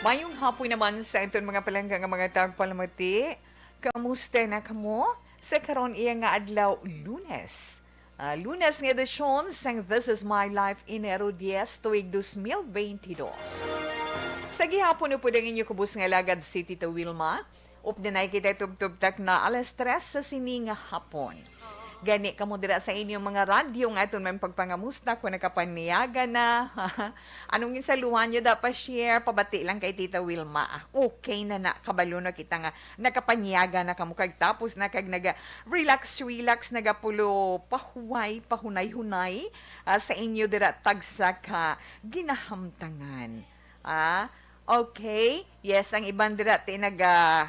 Mayong hapon naman sa itong mga palangga nga mga tagpalamati. Kamusta na kamo? Sa karon iya nga adlaw Lunes. Lunes nga edisyon sang This is My Life Enero 10 tuig 2022. Sa gihapon po ang inyo kubus nga lagad si Tita Wilma. Updanay kita tubtubtak na alas 3 sa sining nga hapon. Gani kamo dira sa inyong mga radyo nga aton may pagpangamusta kung nakapaniyaga na. Anong insaluhan nyo dapat share pabati lang kay Tita Wilma. Okay na kabalo na kita nga nakapanyaga na kamo kag tapos na kag naga relax nagapulo pahunay-hunay sa inyo dira tagsa ka ginahamtangan. Okay. Yes, ang iban dira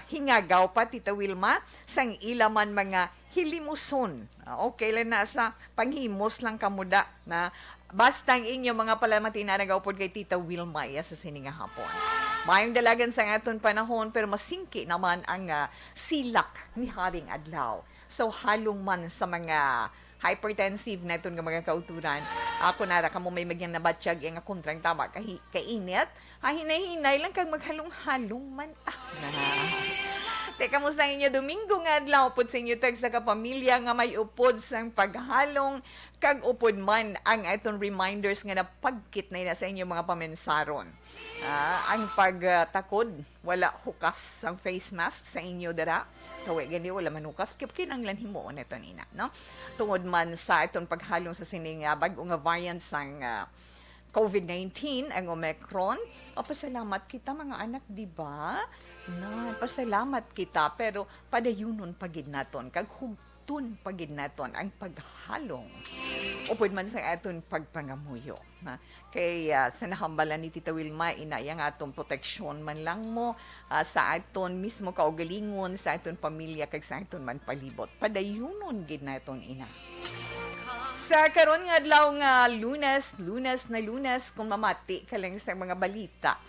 hingagaw pa Tita Wilma sang ilaman mga hilimuson. Okay lang na sa panghimos lang kamuda na basta ang inyo mga palamati na nagaupod kay Tita Wilma sa sininga hapon. Mayong dalagan sa aton panahon pero masingki naman ang silak ni Haring Adlaw. So halong man sa mga hypertensive na itong mga kauturan. Ako nara ka mo may magyang nabatsyag yung kontrang tama kainit. Hinay-hinay lang kag maghalong-halong man. Teka, kamusta ang inyo Domingo nga adlaw upod sa inyo tag sa kapamilya nga may upod sang paghalong kag upod man ang itong reminders nga napagkit na sa inyo mga pamensaron. Ang pagtakod, wala hukas ang face mask sa inyo dara. Kawe gani wala man hukas kinanglan himuon ito nina, no? Tungod man sa itong paghalong sa sining bag-o nga variant sang COVID-19 ang Omicron. Pasalamat kita mga anak, di ba? Pasalamat kita pero padayunon pagid naton kag hugton pagid naton ang paghalong. Upod man sa aton pagpangamuyo. Kay sa nahambalan ni Tita Wilma, inayang atong proteksyon man lang mo sa aton mismo kaugalingon, sa aton pamilya kag sa aton man palibot. Padayunon gid naton ina. Sa karon nga adlaw nga Lunes kung mamati ka lang sa mga balita.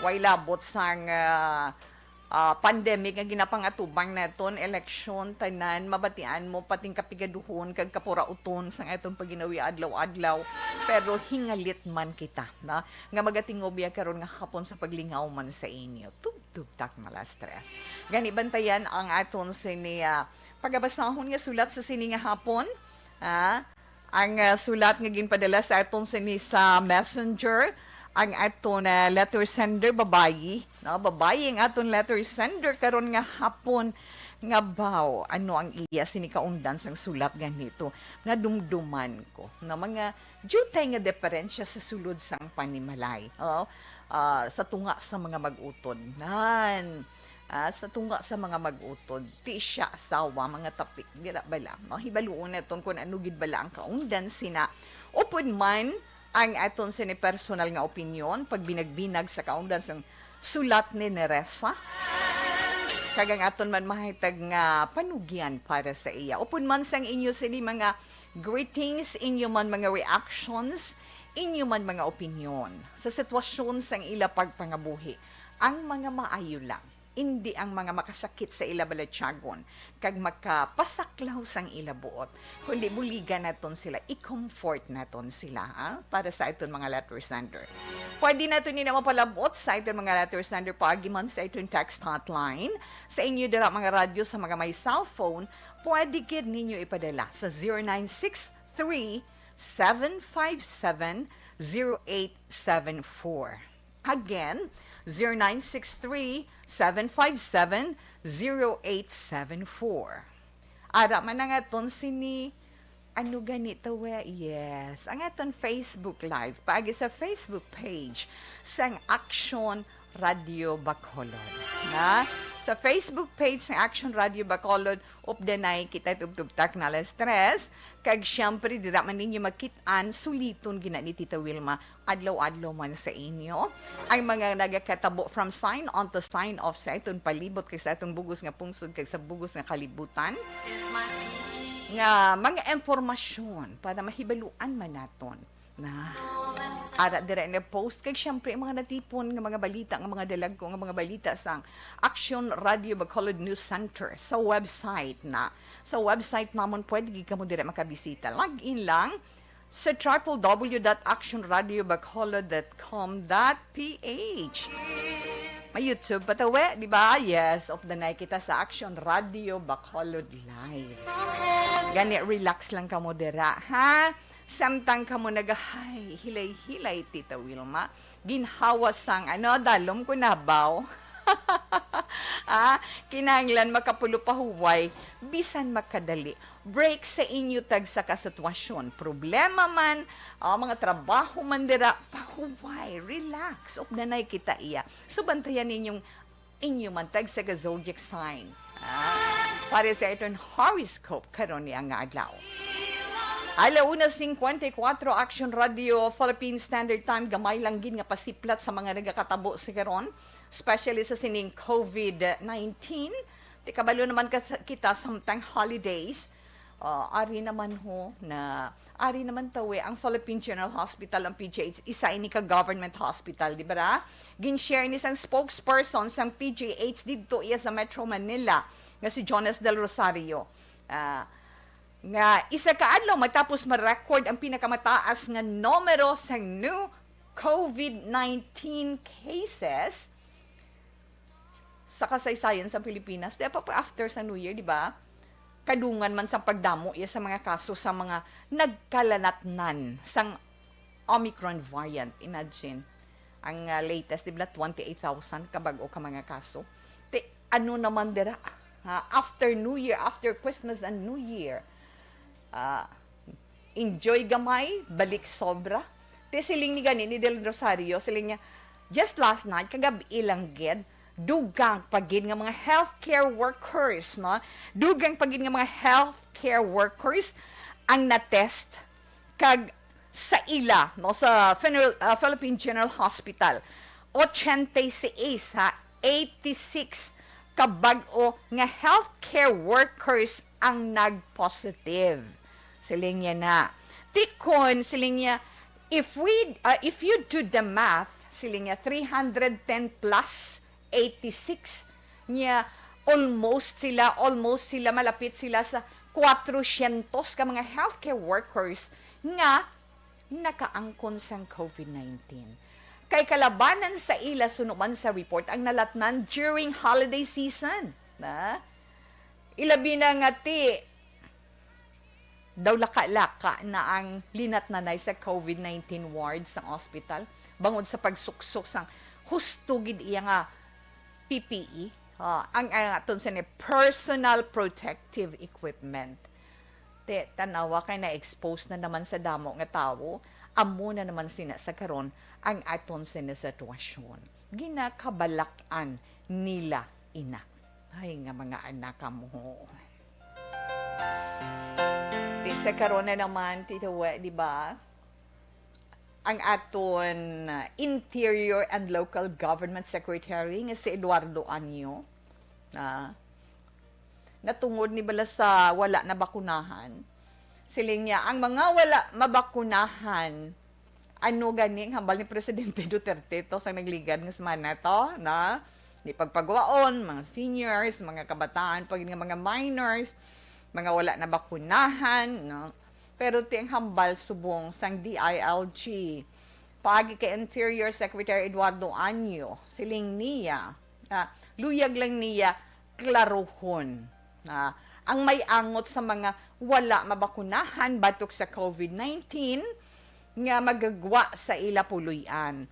Way labot sang pandemic nga ginapangatubang naton, election, tanan, mabatian mo, pating kapigaduhon, kag kapurauton sang atong paginawi adlaw-adlaw. Pero hingalit man kita, na? Nga magatingobya karon nga hapon sa paglingaw man sa inyo. Tugtugtak mala stress. Gani bantayan ang aton sini pagabasahon nga sulat sa sini nga hapon. Ang sulat nga ginpadala sa aton sini sa Messenger, ang aton letter sender babayi, no? Babayi ang aton letter sender karon nga hapon nga baw ano ang iya sini kaundan sang sulat ganito. Nadumduman ko na mga jutay nga diferensya sa sulod sang panimalay. Sa tunga sa mga mag-utod. Sa tunga sa mga mag-utod, di siya asawa, mga tapik, dira bala. Hibaluon naton kung ano gid bala ang kaungdan sina. Upod man ang aton sini personal nga opinyon pag binagbinag sa kaungdan sang sulat ni Neresa. Kagang aton man mahitag nga panugyan para sa iya. Upod man sang inyo sini mga greetings, inyo man mga reactions, inyo man mga opinyon sa sitwasyon sang ila pagpangabuhi. Ang mga maayo lang. Hindi ang mga makasakit sa ila balatyagon kag makapasaklaw sang ila buot, kundi buligan naton sila, i-comfort naton sila para sa iton mga letter sender. Pwede naton nila mapalabot sa iton mga letter sender pagiman sa iton text hotline sa inyo dira mga radyo sa mga may cellphone. Pwede gid ninyo ipadala sa 0963 757 0874. Again, 0963-757-0874. Ara man ang aton sini, ano ganito yes, ang aton Facebook Live, paagi sa Facebook page, sang Action Radio Bacolod. Sa Facebook page ng Action Radio Bacolod, updanay kita tubtubtak na alas 3. Kag syempre, dira man ninyo magkitaan, suliton gina ni Tita Wilma, adlaw-adlaw man sa inyo. Ang mga nagakatabo from sign on to sign off sa itong palibot, kay sa itong bugos nga pungsod, kay sa bugos nga kalibutan. Nga mga impormasyon para mahibaluan man naton. Ara dire na post kag syempre mga natipon nga mga balita nga mga dalag ko nga mga balita sang Action Radio Bacolod News Center sa website namon pwede gid kamo dire makabisita. Log in lang sa www.actionradiobacolod.com.ph. May YouTube pa tawe, di ba? Yes, of the night kita sa Action Radio Bacolod Live. Gani, relax lang ka mo dira, ha? Samtang ka mo nagahay, hilay-hilay, Tita Wilma. Ginhawas sang, dalom ko na baw. Kinahanglan makapulo pa huway, bisan makadali. Break sa inyo tag sa kasitwasyon. Problema man, mga trabaho man dira, pahuway, relax. Of the night kita iya. So, bantayan inyo man tag sa zodiac sign. Para sa itong horoscope karon niya nga adlaw. Alauna 54 Action Radio Philippine Standard Time, gamay lang gin nga pasiplat sa mga nagakatabo sa karon, especially sa sining COVID-19. Ti kabalo naman kita samtang holidays. Ari naman tawi ang Philippine General Hospital, ang PGH, isa ini ka government hospital, di ba? Gin-share ni sang spokesperson sang PGH dito iya sa Metro Manila, nga si Jonas Del Rosario. Nga isa ka adlaw matapos ma-record ang pinakamataas nga numero sa new COVID-19 cases sa kasaysayan sa Pilipinas. Diba pa after sa New Year, di ba? Kadungan man sa pagdamo sa mga kaso sa mga nagkalanatnan sang Omicron variant. Imagine, ang latest, di ba, 28,000 kabago ka mga kaso. Ano naman dira? After New Year, after Christmas and New Year, enjoy gamay, balik sobra. Siling ni gani, ni Del Rosario, siling niya, just last night, kagabi ilang ged, dugang pagid nga mga healthcare workers, no? Dugang pagid nga mga healthcare workers ang na-test kag sa ila, no? Sa Philippine General Hospital. 86, 86 kabag-o nga healthcare workers ang nag-positive. Siling niya na. Tikon, siling niya, if you do the math, siling niya, 310 plus 86, niya, almost sila, malapit sila sa 400 ka mga healthcare workers nga nakaangkon sang COVID-19. Kay kalabanan sa ila sunuman sa report ang nalatnan during holiday season. Ilabi na nga daw laka-laka na ang linat nanay sa COVID-19 ward sa hospital bangod sa pagsuksok sang husto gid iya nga PPE, ang aton sa personal protective equipment. Tanawa kay na-expose na naman sa damo nga tawo, amo na naman sina sa karon ang aton sa sitwasyon. Ginakabalakan nila ina. Ay nga mga anak mo. Sa karon na naman, Tita We, di ba? Ang aton Interior and Local Government Secretary nga si Eduardo Anyo, natungod ni bala sa wala na bakunahan. Siling niya, ang mga wala mabakunahan, ano ganing hambal ni Presidente Duterte to sa nagligad ng semana to, na ni pagpagwaon, mga seniors, mga kabataan, pag mga minors, mga wala na bakunahan, no? Pero tiyang hambal subong sang DILG. Pagi kay Interior Secretary Eduardo Anyo, siling niya, luyag lang niya, klaruhon. Ang may angot sa mga wala mabakunahan batok sa COVID-19, nga magagwa sa ila puluyan.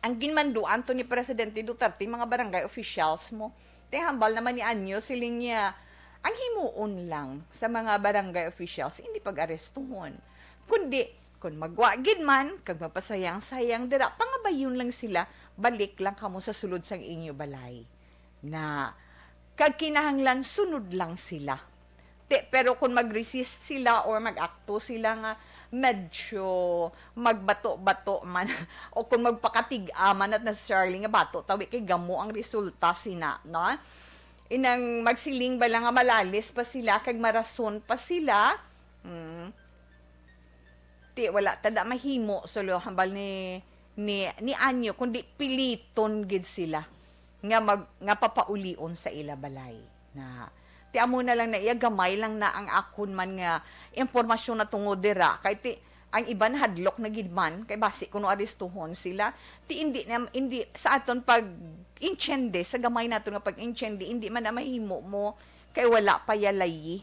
Ang ginmanduan to ni Presidente Duterte, mga barangay officials mo, hambal naman ni Anyo, siling niya, ang himuon lang sa mga barangay officials, hindi pag-arestuhon. Kundi, kung magwagid man, kag mapasayang-sayang dira, pangabayon lang sila, balik lang kamo sa sulod sang inyo balay. Na, kag kinahanglan, sunod lang sila. Pero kung mag-resist sila or mag-akto sila nga, medyo magbato-bato man o kung magpakatig-aman at necessarily nga bato tawi kay gamo ang resulta sina, no? Inang magsiling bala nga malalis pa sila kag marason pa sila, wala tada mahimo solo hambal ni Anyo kundi piliton gid sila nga papaulion sa ila balay na Ti amo na lang na iya gamay lang na ang akon man nga impormasyon na tungod dira kay ti ang iban hadlok na gid man kay basi kuno arestuhon sila ti hindi sa aton pag inchende sa gamay naton nga pag inchende hindi man na mahimo mo kay wala pa layi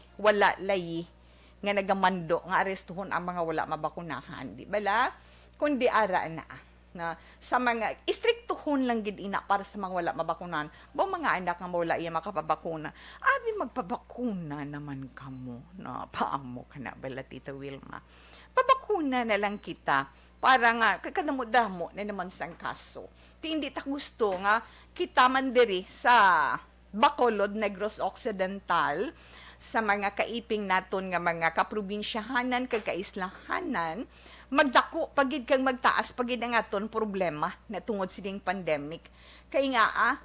nga nagamando nga arestuhon ang mga wala mabakunahan di bala kundi ara na sa mga istriktuhon lang gid ina para sa mga wala mabakunan ba mga anak nga wala iya makapabakuna abi magpabakuna naman kamo na paamo kana bala Tita Wilma pabakuna na lang kita para nga kadamo-damo na naman sang kaso ti hindi ta gusto nga kita man diri sa Bacolod, Negros Occidental sa mga kaiping naton nga mga kaprobinsyahanan kag kaislahanan magdako pagid kang magtaas pagid ang aton problema na tungod sining pandemic kay nga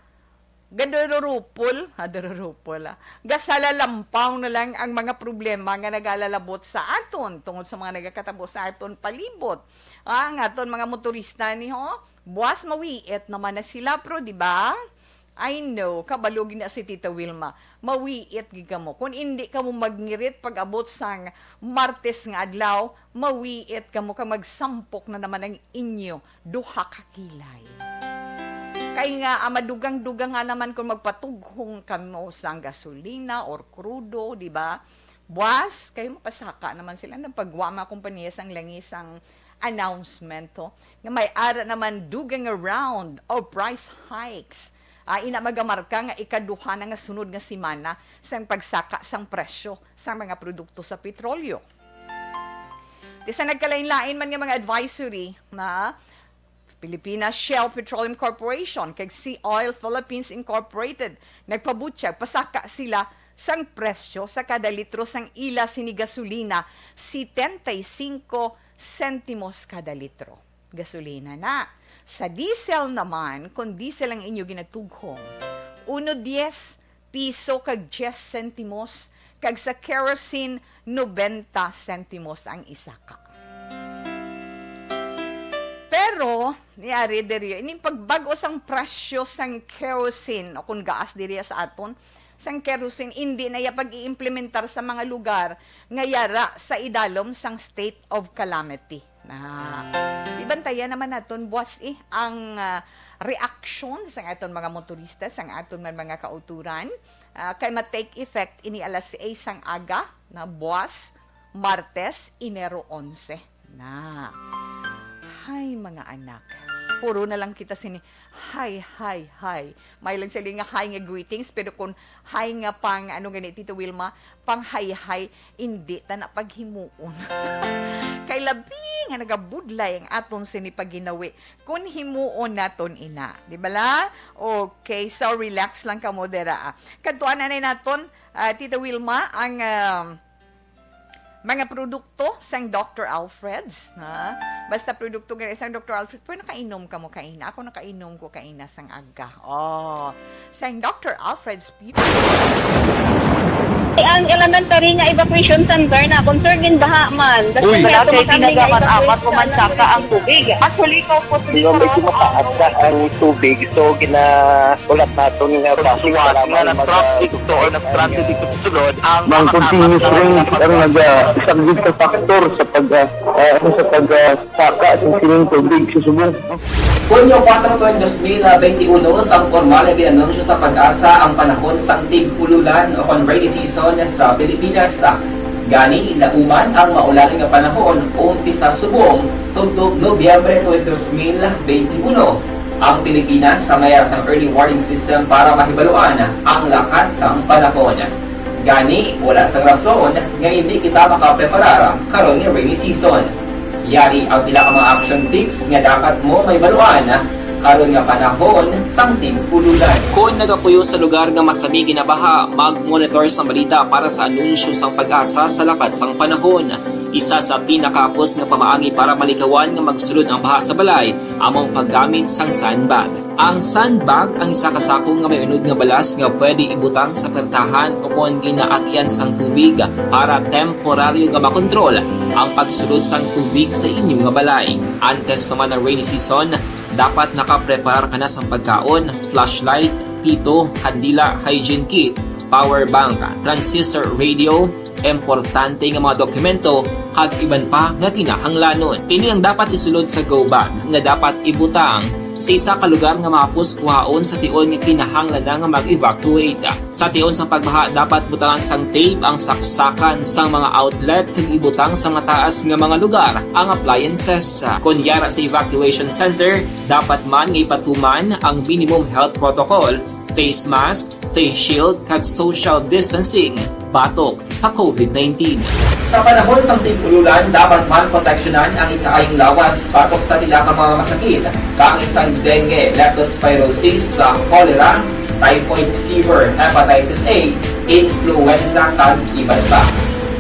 gasalalampaw na lang ang mga problema nga nagalalabot sa aton tungod sa mga nagakatabo sa aton palibot ang aton mga motorista ni buwas mawiit naman na sila pro di ba I know, kabalugin na si Tita Wilma, mawiit giga mo. Kung hindi ka mo magngirit pag abot sang Martes nga adlaw, mawiit ka mo ka magsampok na naman ang inyo, duha ka kilay. Kaya nga, madugang-dugang nga naman kung magpatughong kamo sang gasolina or krudo, di ba? Buwas, kayo mapasaka naman sila ng pagwama kumpanya sang langisang announcement to. Nga may ara naman dugang around of price hikes. Ina magamarka nga ikaduha na nga sunod nga simana sang pagsaka sang presyo sa mga produkto sa petrolyo. Di sa nagkalain-lain man nga mga advisory na Pilipinas Shell Petroleum Corporation kag Sea Oil Philippines Incorporated nagpabutyag pasaka sila sang presyo sa kada litro sang ila sini gasolina 75 centimos kada litro. Gasolina na. Sa diesel naman, kung diesel ang inyo ginatughong, 1.10 piso kag 10 centimos, kag sa kerosene, 90 centimos ang isaka. Pero, niyari diri, ining pagbago sang presyo sang kerosene, o kung gaas diri sa aton, sang kerosene, hindi na pag-iimplementar sa mga lugar nga yara sa idalom sang state of calamity. Di bantayan naman naton buwas ang reaction sa aton mga motorista, sa aton mga kauturan kay ma-take effect ini alas 6 sang aga na buwas Martes, Enero 11 na. Hay mga anak, puro na lang kita sini hi. May lang sila nga hi nga greetings, pero kung hi nga pang ano ganit Tito Wilma, pang hi, hindi ta na paghimuon. Kay labi nga nagabudlay ang aton sinipaginawi kung himuon naton ina. Di ba la? Okay, so relax lang ka mo dera. Kadtuan na naton, Tita Wilma, ang mga produkto sang Dr. Alfred's. Basta produkto nga sang Dr. Alfred, pero nakainom ka mo kaina. Ako nakainom ko kaina sang aga. Sang Dr. Alfred's people. Ang elementary nga evacuation center na concern din baha man. Uy, Kasi tinagaman-apat kumansaka ang tubig. Actually, ko po Di ba medyo mataas na ang tubig, so ulat nato nga basuhan nga nag-traffic to or nag-traffic dito sa sulod ang mga continuous rain ang nag-subject sa factor sa pagsaka sa sining tubig sa subong. Hunyo 4 2021, sang formal na ginanunsyo sa pag-asa ang panahon sa tig-ululan o rainy season sa Pilipinas. Gani, nauman ang maulan nga panahon umpisa subong tugtog Nobyembre 2021. Ang Pilipinas sa mayar sang early warning system para mahibaluan ang lakas sang panahon. Gani, wala sang rason nga hindi kita makapreparar karon nga rainy season. Yari ang ilang mga action tips nga dapat mo may baluan karon nga panahon sang tig-ululan. Kung nagapuyo sa lugar nga masami ginabaha, mag-monitor sa balita para sa anunsyo sang pag-asa sa lakas sang panahon. Isa sa pinakapos nga pamaagi para malikawan nga magsulod ang baha sa balay, among paggamit sang sandbag. Ang sandbag ang isa kasako nga may unod nga balas nga pwede ibutang sa pertahan o kung ginaagyan sang tubig para temporaryo nga makontrol ang pagsulod sang tubig sa inyong nga balay. Antes naman ng rainy season, dapat nakapreparar ka na sa pagkaon, flashlight, pito, kandila, hygiene kit, power bank, transistor radio, importante nga mga dokumento, kag iban pa nga kinahanglanon. Ini ang dapat isulod sa go bag nga dapat ibutang sa isa ka lugar nga mapus kuhaon sa tion nga kinahanglan nga mag-evacuate. Sa tion sa pagbaha dapat butangan sang tape ang saksakan sang mga outlet kag ibutang sa mataas nga mga lugar ang appliances. Kunyara sa evacuation center, dapat man nga ipatuman ang minimum health protocol, face mask, face shield kag social distancing batok sa COVID-19. Sa panahon sa tig-ululan, dapat man proteksyonan ang ikaayong lawas batok sa tila ka mga masakit, kang isang dengue, leptospirosis, cholera, typhoid fever, hepatitis A, influenza, kag iban pa.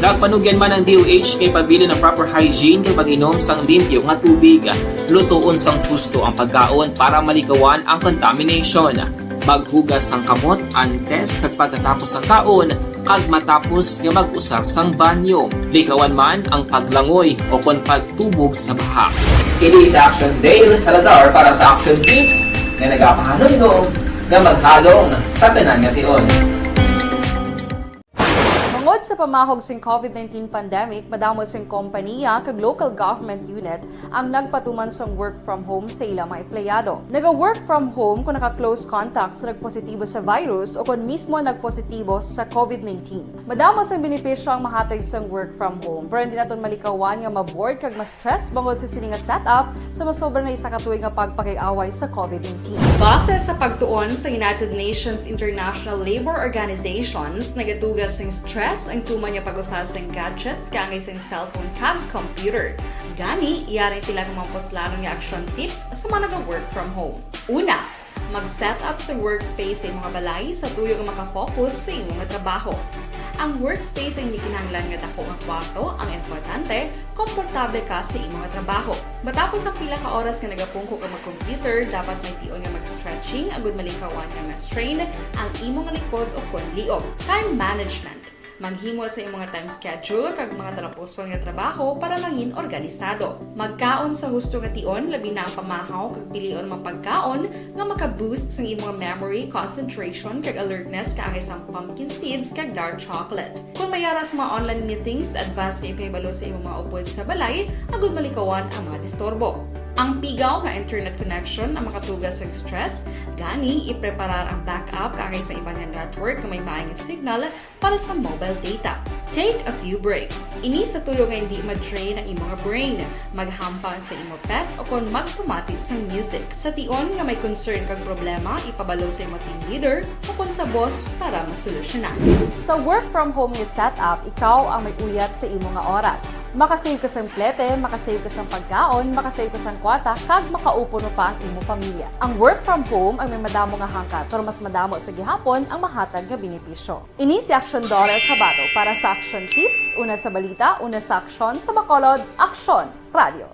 Nagpanugyan man ang DOH kay pabili ng proper hygiene kay pag-inom sang limpyo nga tubig, lutuon sang gusto ang pagkaon para malikawan ang contamination. Maghugas sang kamot antes kag pagkatapos ang kaon, kag matapos nga mag-usar sang banyo. Likawan man ang paglangoy o kon pagtubog sa baha. Kini sa Action Dale Salazar para sa Action Tips nga nagapahanundong nga maghalong sa tanan nga tion. Tungod sa pamahog sing COVID-19 pandemic, madamo sing kompanya kag local government unit ang nagpatuman sang work from home sa ilang mga empleyado. Naga-work from home kung naka-close contact sa nagpositibo sa virus o kung mismo nagpositibo sa COVID-19. Madamo sang benepisyo ang mahatag sang work from home, pero hindi naton malikawan nga ma-bored kag ma-stress bangod sa sini nga setup sa masobra na isa ka tuig nga pagpakiaway sa COVID-19. Base sa pagtuon sa United Nations International Labour Organizations, nagatugas sing stress ang tuman niya pag-usar sa gadgets kangay sa cellphone kag computer. Gani, iyarin tila ng mga poslanong nga action tips sa mga nag-work from home. Una, mag-set up sa workspace sa imong balay sa tuyo nga makafocus sa imong trabaho. Ang workspace ay hindi kinahanglan nga dako nga kwarto, ang importante, komportable ka sa imong trabaho. Matapos ang pila ka oras nga nagapungko ka mag-computer, dapat may tion nga mag-stretching agud malikawan nga ma-strain ang imong likod o kon liog. Time management. Maghimo sa imong time schedule kag mga talapuson nga trabaho para maging organisado. Magkaon sa husto nga tion, labi na ang pamahaw kag pilion mang pagkaon nga maka-boost sa imong memory, concentration kag alertness kaagay sa pumpkin seeds kag dark chocolate. Kung mayara sa mga online meetings, advance sa ipahibalo sa imong mga upod sa balay, agud malikawan ang mga disturbo. Ang pigaw nga internet connection ang makatugas sa stress, gani ipreparar ang backup kaagay sa ibang network na may maayong signal para sa mobile data. Take a few breaks. Ini sa tuyo nga hindi ma-drain ang imong brain, maghampang sa imong pet o kon magpumatit sa music. Sa tion nga may concern kag problema, ipabalo sa imong team leader o kon sa boss para masolusyonan. Sa work from home nga setup, ikaw ang may uyat sa imong nga oras. Makasave ka sang plete, makasave ka sang pagkaon, makasave ka sang kwarta, kag makaupo no pa ang imong pamilya. Ang work from home ay may madamo nga hangkat, pero mas madamo sa gihapon ang mahatag nga benepisyo. Ini si Action Dollar Cabato para sa Action Tips, una sa balita, una sa aksyon, sa Bacolod, Aksyon Radio.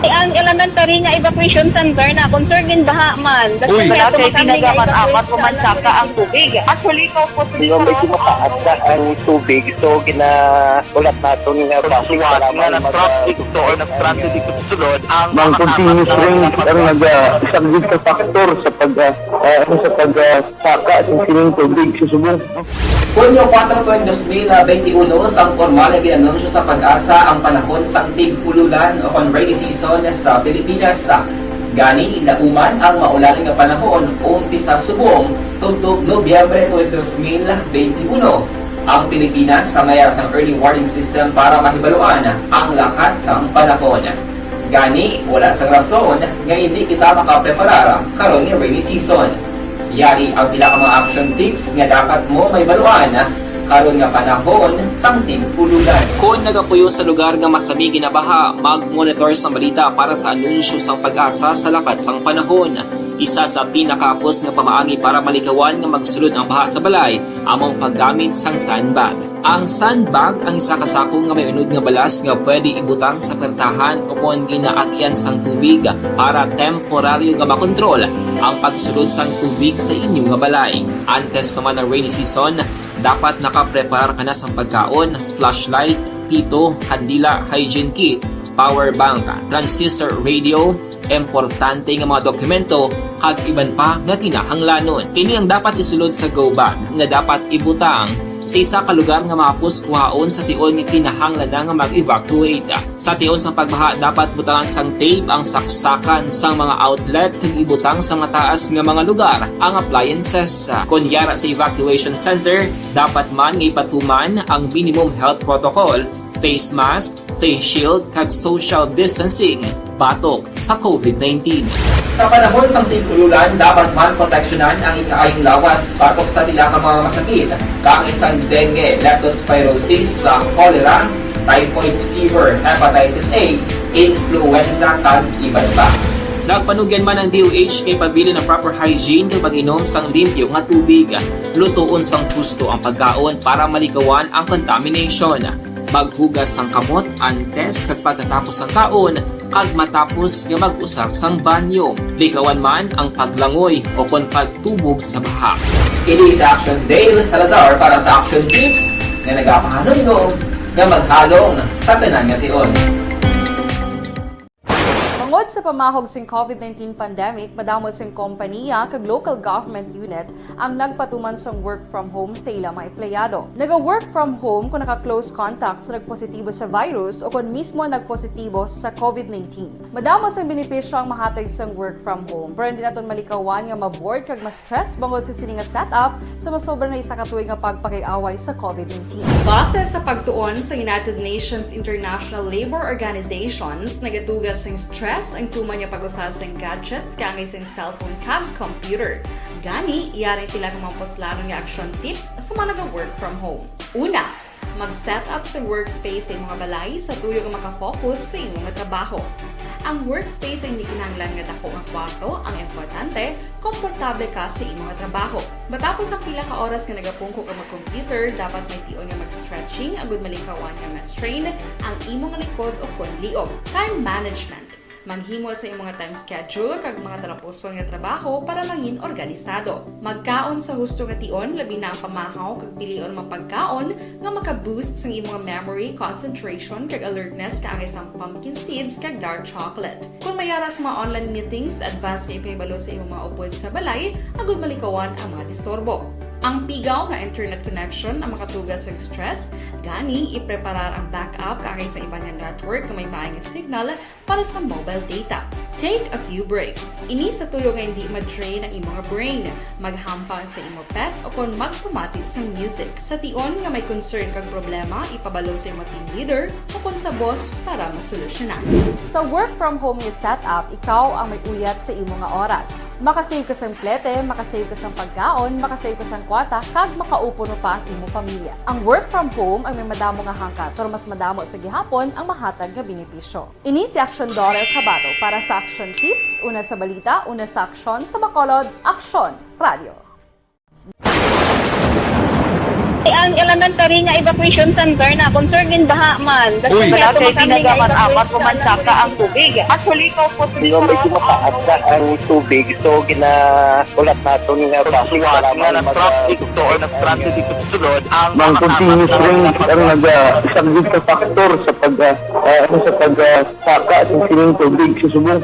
Ang elementary nga evacuation center na concern din baha man. Uy, kasi tinagaman apat kumansaka ang tubig. Actually, ko po Di ba medyo mataas na ang tubig, so ginaulat natin nga pasuwat nga nag-traffic to or nag-transit dito sa sulod ang continuous rain ang nag-subject sa factor sa pagsaka sa sining tubig sa subong. Hunyo 4, 2021, sang formal na ginanunsyo sa Pag-asa ang panahon sang tig-ululan o kon rainy season sa Pilipinas. Gani, lauman ang maulaling nga panahon umpisa subong tungtog Nobyembre 2021. Ang Pilipinas sa mayar sang early warning system para mahibaluan ang lakat sang panahon. Gani, wala sang rason nga hindi kita makapreparar karon ni rainy season. Yari ang pila ka mga action tips nga dapat mo may baluan karon nga panahon sang tig-ululan. Kung nagapuyo sa lugar nga masami ginabaha, mag-monitor sa balita para sa anunsyo sang Pag-asa sa lakat sang panahon. Isa sa pinakapos nga pamaagi para malikawan nga magsulod ang baha sa balay, among paggamit sang sandbag. Ang sandbag ang isa kasako nga may unod nga balas nga pwede ibutang sa pertahan o kung ginaagyan sang tubig para temporaryo nga makontrol ang pagsulod sang tubig sa inyong nga balay. Antes naman ng rainy season, dapat nakapreparar ka na sa pagkaon, flashlight, pito, kandila, hygiene kit, power bank, transistor radio, importante nga mga dokumento, kag iban pa nga kinahanglanon. Ini ang dapat isulod sa go bag nga dapat ibutang sa isa ka lugar nga mapus kuhaon sa tion nga kinahanglan nga mag-evacuate. Sa tion sa pagbaha dapat butangan sang tape ang saksakan sang mga outlet kag ibutang sa mga taas nga mga lugar ang appliances. Kunyara sa evacuation center, dapat man nga ipatuman ang minimum health protocol, face mask, face shield kag social distancing batok sa COVID-19. Sa panahon sa tigululan, dapat man proteksyonan ang ikaayong lawas batok sa nila ka mga masakit, kang isang dengue, leptospirosis, cholera, typhoid fever, hepatitis A, influenza, kag iban pa. Nagpanugyan man ang DOH kay pabili ng proper hygiene kay pag-inom sang limpyo nga tubig, lutuon sang husto ang pagkaon para malikawan ang contamination. Maghugas sang kamot antes kag pagkatapos ang kaon, kag matapos nga mag-usar sang banyo. Likawan man ang paglangoy o kon pagtubog sa baha. Kini sa Action Dale Salazar para sa Action Tips nga nagapahanong nga maghalong sa tanan nga tion. Tungod sa pamahog sing COVID-19 pandemic, madamo sing kompanya kag local government unit ang nagpatuman sang work from home sa ilang mga empleyado. Naga-work from home kung naka-close contact sa nagpositibo sa virus o kung mismo nagpositibo sa COVID-19. Madamo sang benepisyo ang mahatag sang work from home, pero hindi naton malikawan nga ma-bored kag ma-stress bangod sa sini nga setup sa masobra na isa ka tuig nga pagpakiaway sa COVID-19. Base sa pagtuon sa United Nations International Labour Organizations, nagatugas sing stress ang tuman niya pag-usar sa gadgets kangay sa cellphone kag computer. Gani, iyarin tila kung mapuslanon nga action tips sa mga nag-work from home. Una, mag-set up sa workspace sa mga balay sa tuyo nga makafocus sa imong trabaho. Ang workspace ay hindi kinahanglan nga dako nga kwarto, ang importante, komportable ka sa imong trabaho. Matapos ang pila ka oras nga nagapungko ka mag-computer, dapat may tion nga mag-stretching agud malikawan nga ma-strain ang imong likod o kon liog. Time management. Maghimo sa imong time schedule kag mga talapuson nga trabaho para maging organisado. Magkaon sa husto nga tion, labi na ang pamahaw kag pilion mga pagkaon nga maka-boost sa imong memory, concentration kag alertness kaangay sang pumpkin seeds kag dark chocolate. Kung mayara sa mga online meetings, advance nga ipahibalo sa imong mga upod sa balay, agud malikawan ang mga disturbo. Ang pigaw nga internet connection ang makatugas sa stress, gani ipreparar ang backup kaangay sa ibang network na may maayong signal para sa mobile data. Take a few breaks. Ini sa tuyo nga hindi ma-drain ang imong brain, maghampang sa imong pet o kon magpumatid sa music. Sa tion nga may concern kag problema, ipabalo sa imong team leader o kon sa boss para masolusyonan. Sa work from home nga setup, ikaw ang may uyat sa imong nga oras. Makasave ka sa plete, makasave ka sa pagkaon, makasave ka sa kwata, kag makaupo no pa ang imong pamilya. Ang work from home ay may madamo nga hangkat, pero mas madamo sa gihapon ang mahatag nga benepisyo. Ini si Action Dorel Cabato para sa Action Tips, una sa balita, una sa aksyon, sa Bacolod, Aksyon Radio. Ang elementary nga evacuation center na concerned din baha man. Uy, kaya kasi tumakami nga tinagaman apat evacuation kumansaka ang tubig. Actually, ikaw po Hindi medyo mataas na ang tubig. So, ulat natin nga pasiwala nga ng traffic to or nag-traffic dito sa sulod. Ang continuous rain ang nag-subject sa factor sa pagsaka sa sining tubig sa subong.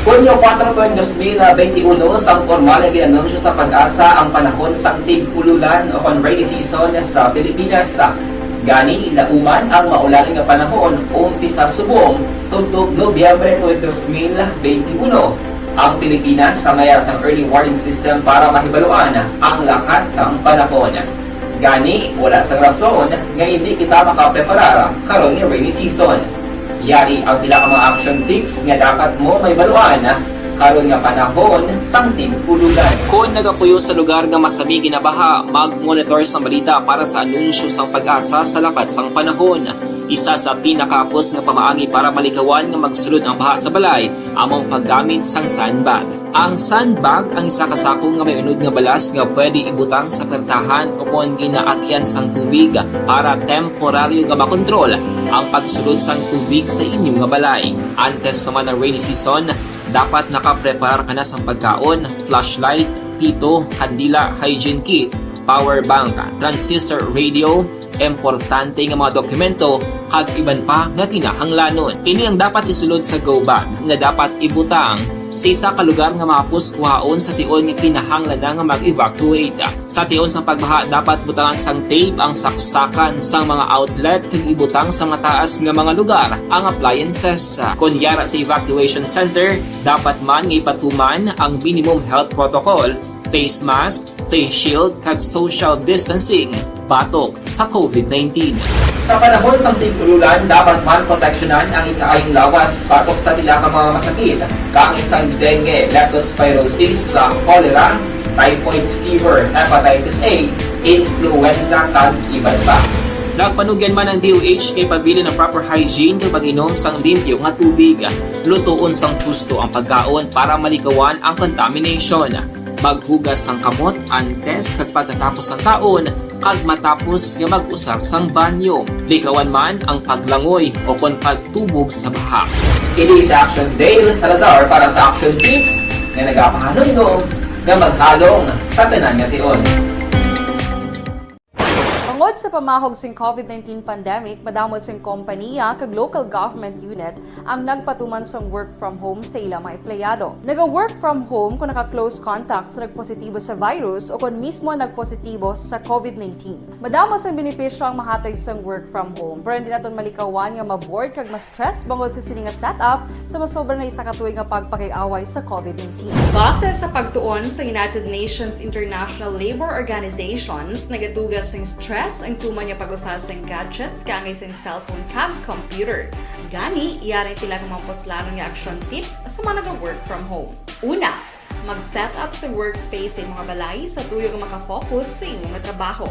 Hunyo 4 2021, sang formal ay ginanunsyo sa Pag-asa ang panahon sang tig-ululan o kon rainy season sa Pilipinas. Gani, lauman ang maulaling nga panahon umpisa subong tutok Nobyembre 2021. Ang Pilipinas sa mayar sang early warning system para mahibaluan ang lakat sang panahon. Gani, wala sang rason nga hindi kita makapreparar karon ni rainy season. Yari ang pila ka mga action tips nga dapat mo may baluan karon nga panahon sang tig-ululan. Kung nagapuyo sa lugar nga masabi ginabaha, mag-monitor sa balita para sa anunsyo sang Pag-asa sa lakat sang panahon. Isa sa pinakapos nga pamaagi para malikawan nga magsulod ang baha sa balay, among paggamit sang sandbag. Ang sandbag ang isa ka sako nga may unod nga balas nga pwede ibutang sa pertahan o kung ginaagyan sang tubig para temporaryo nga makontrol ang pagsulod sang tubig sa inyong nga balay. Antes naman ng rainy season, dapat nakapreparar ka na sa pagkaon, flashlight, pito, kandila, hygiene kit, power bank, transistor radio, importante nga mga dokumento, kag iban pa nga kinahanglanon. Ini ang dapat isulod sa go bag nga dapat ibutang sa isa ka lugar nga maapos kuhaon sa tion nga kinahanglan nga mag-evacuate. Sa tion sa pagbaha dapat butangan sang tape ang saksakan sang mga outlet kag ibutang sa mataas nga mga lugar ang appliances. Kunyara sa evacuation center, dapat man nga ipatuman ang minimum health protocol, face mask, face shield kag social distancing batok sa COVID-19. Sa panahon sa tigululan, dapat man proteksyonan ang ikaayong lawas batok sa nila ka mga masakit, kang isang dengue, leptospirosis, cholera, typhoid fever, hepatitis A, influenza, kag iban pa. Nagpanugyan man ang DOH kay pabili ng proper hygiene kag pag-inom sang limpyo nga tubig. Lutuon sang husto ang pagkaon para malikawan ang contamination. Maghugas sang kamot antes kag pagkatapos ang kaon kag matapos nga mag-usar sang banyo. Likawan man ang paglangoy o kon pagtubog sa baha. Kini sa Action Dale Salazar para sa Action Tips nga nagapahanundong nga maghalong sa tanan nga tion. Tungod sa pamahog sing COVID-19 pandemic, madamo sing kompanya kag local government unit ang nagpatuman sang work from home sa ilang mga empleyado. Naga-work from home kung naka-close contact sa nagpositibo sa virus o kung mismo nagpositibo sa COVID-19. Madamo sang benepisyo ang mahatag sang work from home, pero hindi naton malikawan nga ma-bored kag ma-stress bangod sa sini nga setup sa masobra na isa ka tuig nga pagpakiaway sa COVID-19. Base sa pagtuon sa United Nations International Labour Organizations, nagatugas sing stress ang tuman niya pag-usar sa gadgets kangay sa cellphone kag computer. Gani, iyari tila ng mga poslanon nga action tips sa mga nag-work from home. Una, mag-set up sa workspace sa mga balay sa tuyo nga makafocus sa imong trabaho.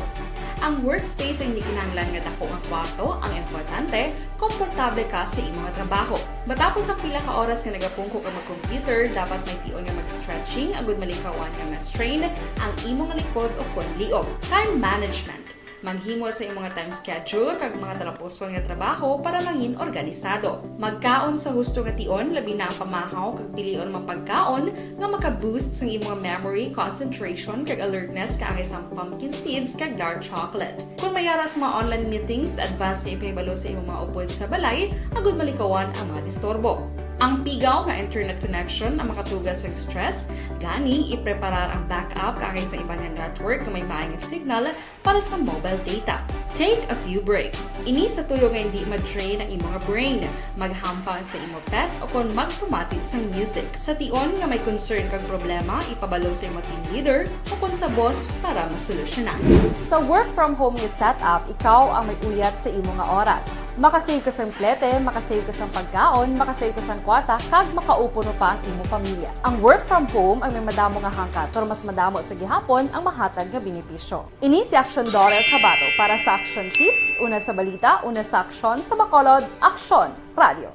Ang workspace ay hindi kinahanglan nga dako nga kwarto, ang importante, komportable ka sa imong trabaho. Matapos ang pila ka oras nga nagapungko ka mag-computer, dapat may tion nga mag-stretching agud malikawan nga ma-strain ang imong likod o kon liog. Time management. Maghimo sa imong time schedule kag mga talapuson nga trabaho para maging organisado. Magkaon sa husto nga tion, labi na ang pamahaw kag pilion mga pagkaon nga maka-boost sa imong memory, concentration kag alertness kaangay sa pumpkin seeds kag dark chocolate. Kung mayara sa mga online meetings, advance sa ipahibalo sa imong mga upod sa balay, agud malikawan ang mga disturbo. Ang pigaw nga internet connection ang makatugas sa stress, gani ipreparar ang backup kaangay sa ibang network na may maayong signal para sa mobile data. Take a few breaks. Ini sa tuyo nga hindi ma-drain ang imong brain, maghampang sa imong pet o kon magpumatid sa music. Sa tion nga may concern kag problema, ipabalo sa imong team leader o kon sa boss para masolusyonan. Sa work from home nga setup, ikaw ang may uyat sa imong nga oras. Makasave ka sa plete, makasave ka sa pagkaon, makasave ka sa kwata, kag makaupo no pa ang imong pamilya. Ang work from home ay may madamo nga hangkat, pero mas madamo sa gihapon ang mahatag nga benepisyo. Ini si Action Dorel Cabato para sa Action Tips, una sa balita, una sa aksyon, sa Bacolod, Aksyon Radio.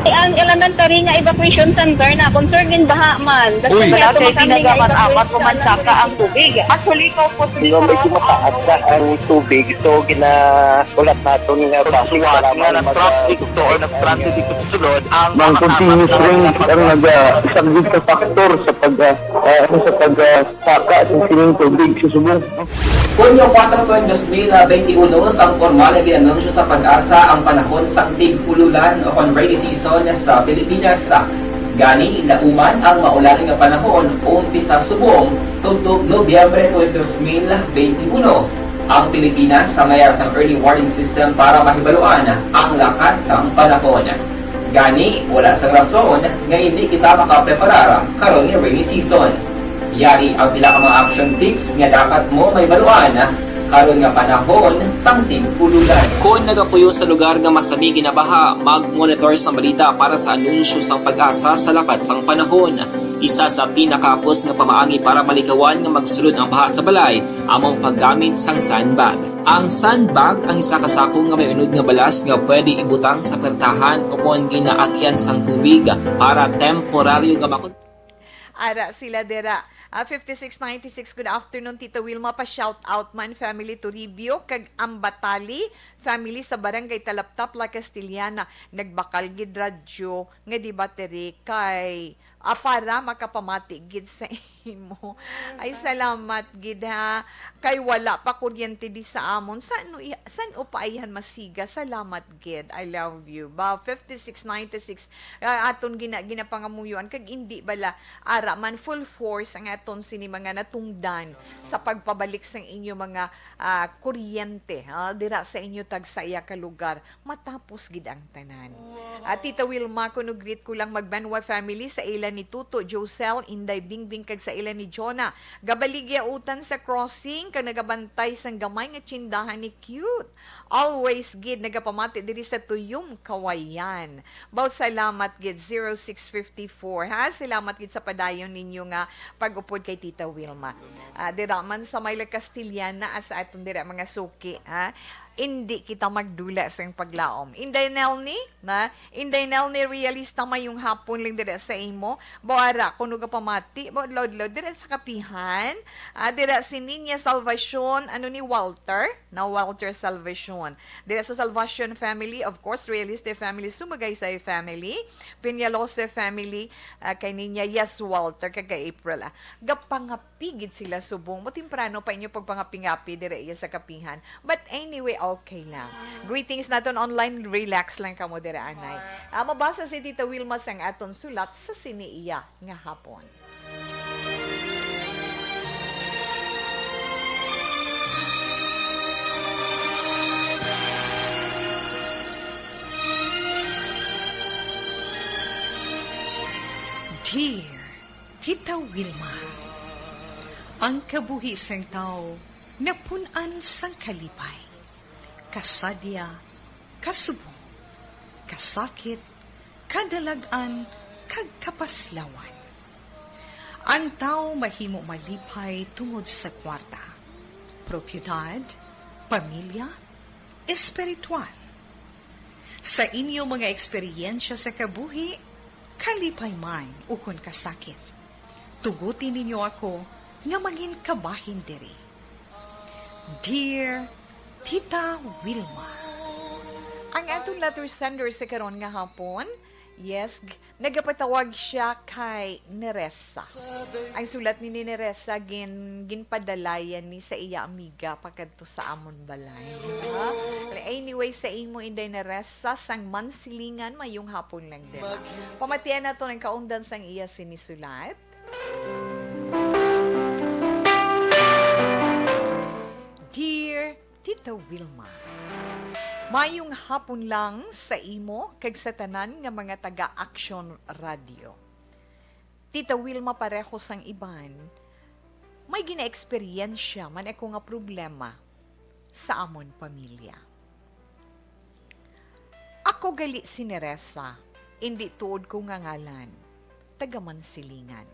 Ang elementary nga evacuation center na concern din baha man. Uy, kasi tinagaman apat kumansaka ang tubig. Actually, ikaw po medyo mataas na ang tubig. So, ulat natin nga pasiwat nga nag-traffic to or nag-transit dito sa sulod. Ang continuous rain ang nag-subject sa factor sa pag-saka sa sining tubig sa subong. Hunyo 4, 2021, sang formal na ginanunsyo sa pag-asa ang panahon sa tig-ululan o kon rainy season sa Pilipinas. Gani, lauman ang maulan nga panahon umpisa subong tugtog Nobyembre 2021. Ang Pilipinas sa mayar sa early warning system para mahibaluan ang lakas ng panahon. Gani, wala sa rason nga hindi kita makapreparar karon nga rainy season. Yari ang pila ka mga action tips nga dapat mo may baluan karon nga panahon sang tig-ululan. Kung nagapuyo sa lugar nga masami ginabaha, mag-monitor sa balita para sa anunsyo sang pag-asa sa lakas sang panahon. Isa sa pinakapos nga pamaagi para malikawan nga magsulod ang baha sa balay, among paggamit sang sandbag. Ang sandbag ang isa kasakong nga may unod nga balas nga pwede ibutang sa pertahan o kung ginaagyan sang tubig para temporaryo nga Ara sila dera. 5696, good afternoon, Tita Wilma. Pa-shout out man, family Toribio, kag Ambatali, family sa Barangay Talaptap, La Castillana. Nagbakal gid radyo, nga di bateri kay para makapamati gid sa imo. Ay salamat gid ha. Kay wala pa kuryente di sa amon. San upaihan masiga? Salamat gid. I love you. Ba 5696 aton ginapangamuyuan kag indi bala ara man full force ang aton sini mga natungdan sa pagpabalik sa inyo mga kuryente dira sa inyo tag sa iya ka lugar matapos gid ang tanan. Tita Wilma, kuno greet ko lang magbanwa family sa ila ni Tuto, Josel, Inday Bingbing kag sa ila ni Jonah. Gabaligya utan sa crossing kag nagabantay sang gamay nga tsindahan ni Cute. Always gid nagapamati diri sa Tuyom Kawayan. Baw salamat gid 0654 ha. Salamat gid sa padayon ninyo nga pag-upod kay Tita Wilma. Dira man sa Mayla Castiliana as aton dira mga suki ha. Hindi kita magdula sa iyong paglaom. Inday Nelny, na? Inday Nelny, realista mayong hapon lang dira sa imo. Boara, kuno ka pamati, lod dira sa kapihan. Dira si Ninya Salvacion, ni Walter, na Walter Salvacion. Dira sa Salvacion family, of course, realista family, Sumagay sa family, Peñalose family, kay Ninya Yes Walter, kay April. Gapangapigid sila subong. Matimprano pa inyo pagpangapi-ngapi dira iya sa kapihan. But anyway, okay lang. Greetings naton online, relax lang kamo dira anay. Mabasa si Tita Wilma sang aton sulat sa siniiya nga hapon. Dear Tita Wilma, ang kabuhi sang tao napunan sang kalipay. Kasadya, kasubong, kasakit, kadalagan, kag kapaslawan. Ang tao mahimo malipay tungod sa kwarta, propiedad, pamilya, espiritual. Sa inyo mga eksperyensya sa kabuhi, kalipay man ukon kasakit. Tugutin ninyo ako nga maging kabahin diri. Dear Tita Wilma. Ang atong letter sender sa karon nga hapon, yes, nagapatawag siya kay Neresa. Ang sulat ni Neresa ginpadalayan ni sa iya amiga pagkadto sa amon balay. Anyway, sa imo Inday Neresa sang mansilingan mayong hapon lang din. Pamatian nato ng kaungdan sang iya sinisulat. Dear Tita Wilma, mayong hapon lang sa imo kag sa tanan nga mga taga-Action Radio. Tita Wilma, pareho sang iban, may gina-eksperyensya man ako nga problema sa amon pamilya. Ako gali si Neresa, hindi tuod ko nga ngalan, taga-mansilingan.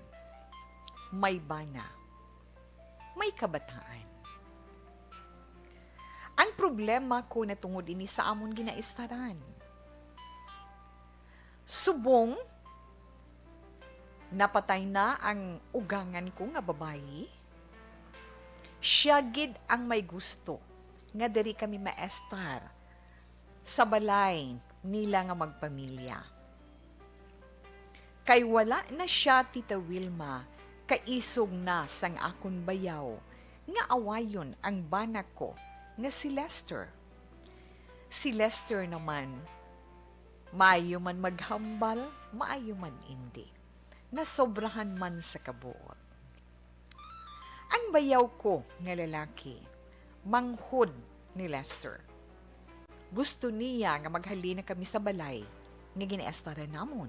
May bana, may kabataan. Ang problema ko na tungod ini sa amon ginaistaran. Subong, napatay na ang ugangan ko nga babayi. Siya gid ang may gusto nga diri kami maestar sa balay nila nga magpamilya. Kay wala na siya, Tita Wilma, kaisog na sang akon bayaw nga awayon ang banak ko nga si Lester. Si Lester naman, maayo man maghambal, maayo man hindi. Nasobrahan man sa kabuot. Ang bayaw ko nga lalaki, manghod ni Lester. Gusto niya nga maghalina kami sa balay nga ginaestaran namon.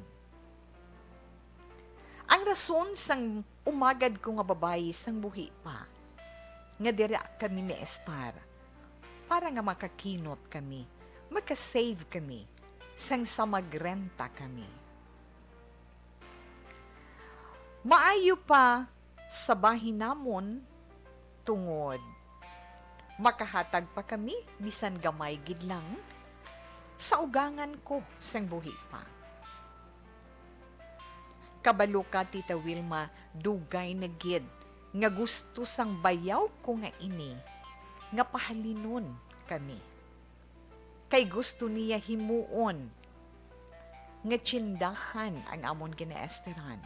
Ang rason sang umagad ko nga babayi sang buhi pa, nga dira kami maestar, para nga makakinot kami, makasave kami, sang sa magrenta kami. Maayo pa sa bahin namon tungod, makahatag pa kami, bisan gamay gid lang, sa ugangan ko sang buhi pa. Kabalo ka, Tita Wilma, dugay na gid, nga gusto sang bayaw ko nga ini, nga pahalinon kami. Kay gusto niya himuon nga tsindahan ang amon ginaesteran.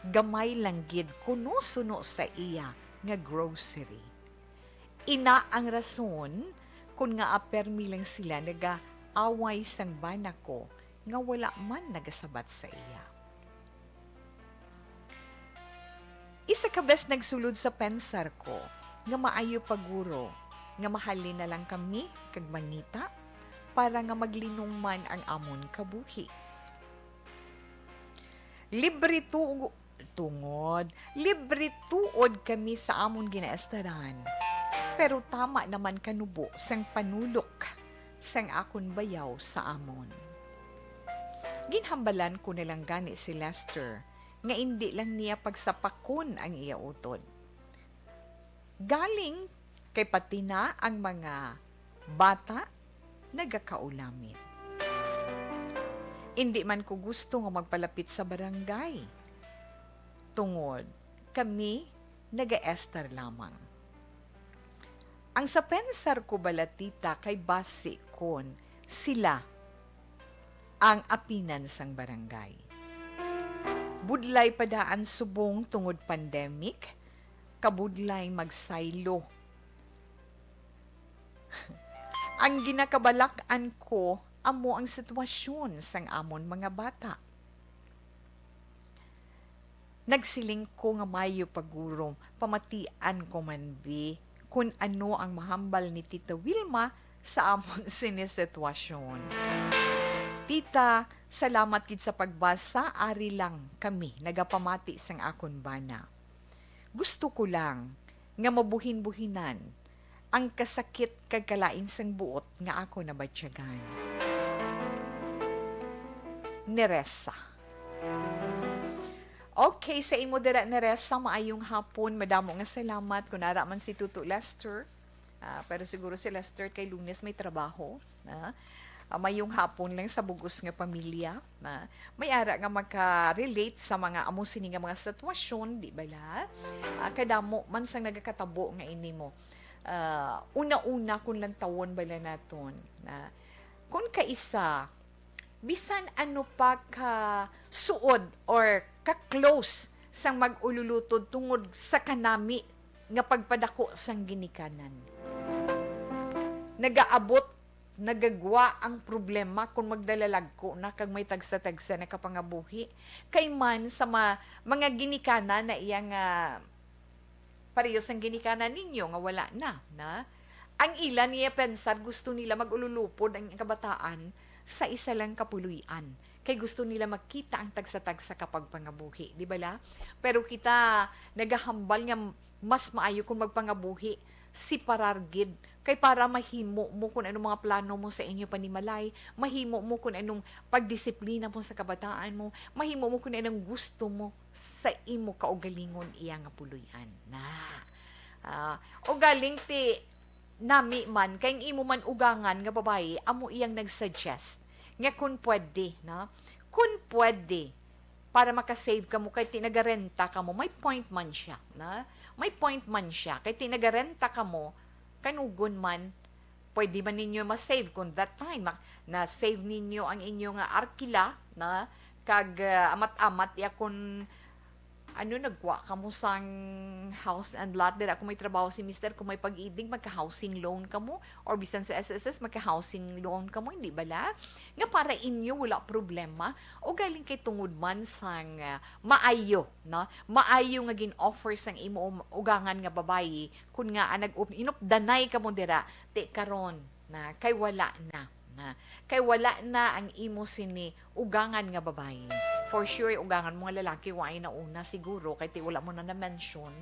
gamay lang gid kuno suno sa iya nga grocery. Ina ang rason kung nga apermi lang sila nagaaway sang bana ko nga wala man nagasabat sa iya. Isa ka bes nagsulod sa pensar ko nga maayo paguro nga mahalin na lang kami kag mangita para nga maglinungman ang amon kabuhi. Libre tuod kami sa amon ginaestaran. Pero tama naman kanubo sang panulok sang akon bayaw sa amon. Ginhambalan ko na lang gani si Lester nga hindi lang niya pagsapakon ang iya utod. Galing kay pati na ang mga bata nagakaulamit. Hindi man ko gusto nga magpalapit sa barangay. Tungod, kami naga-ester lamang. Ang sa pensar ko balatita kay base kon sila ang apinan sang barangay. Budlay padaan subong tungod pandemic, kabudlay magsaylo. Ang ginakabalak-an ko amo ang sitwasyon sang amon mga bata. Nagsiling ko nga mayo pagurong pamatian ko man bi kung ano ang mahambal ni Tita Wilma sa amon sinisitwasyon. Tita, salamat gid sa pagbasa, ari lang kami nagapamati sang akon bana. Gusto ko lang nga mabuhin-buhinan ang kasakit kag kalain sang buot nga ako nabatyagan. Neressa. Okay, sa imo dira Neressa, maayong hapon. Madamo nga salamat kung nara man si Tuto Lester. Pero siguro si Lester kay Lunes may trabaho. Mayong hapon lang sa bugos nga pamilya. May ara nga maka-relate sa mga amo sini nga mga sitwasyon, di ba la? Kadamo man sang nagakatabo nga ini mo. Una-una kung lang tawon bala naton. Kung kaisa, bisan ano pa ka suod or ka-close sang mag-ululutod tungod sa kanami nga pagpadako sang ginikanan. Nagaabot, nagagwa ang problema kung magdalalag ko na kag may tagsa-tagsa na kapangabuhi. Kay man sa mga ginikanan na iyang parehas ang ginikanan ninyo nga wala na. Ang ilan niya pensar gusto nila mag-ululupod ang kabataan sa isa lang kapuluyan. Kay gusto nila makita ang tagsa-tagsa kapag pangabuhi. Di ba la? Pero kita nagahambal nga mas maayo kung magpangabuhi si parargid. Kay para mahimo mo kung anong mga plano mo sa inyo panimalay, mahimo mo kung anong pagdisiplina mo sa kabataan mo, mahimo mo kung anong gusto mo sa imo kaugalingon iya nga puluyan. O galing ti nami man, kay imo man ugangan nga babae, amo iyang nagsuggest nga kung pwede, kung pwede, para makasave ka mo, kay tinagarenta ka mo, may point man siya, may point man siya, kay tinagarenta ka mo, kanugon man, pwede man ninyo ma-save kung that time, na-save ninyo ang inyong arkila, kag amat-amat, ya kung nagwa ka mo sang house and lot, dira kung may trabaho si mister, kung may pag-ibig, magka-housing loan ka mo, or bisan sa SSS, magka-housing loan ka mo, hindi bala? Nga para inyo, wala problema, o galing kay tungod man sang maayo, maayo nga gin-offer sang imo ugangan nga babayi, kung nga inupdanay ka mo dira, ti karon na, kay wala na. Kay wala na ang imo sini ugangan nga babae. For sure, ugangan mga lalaki waay na una siguro, kay ti wala mo na na-mention,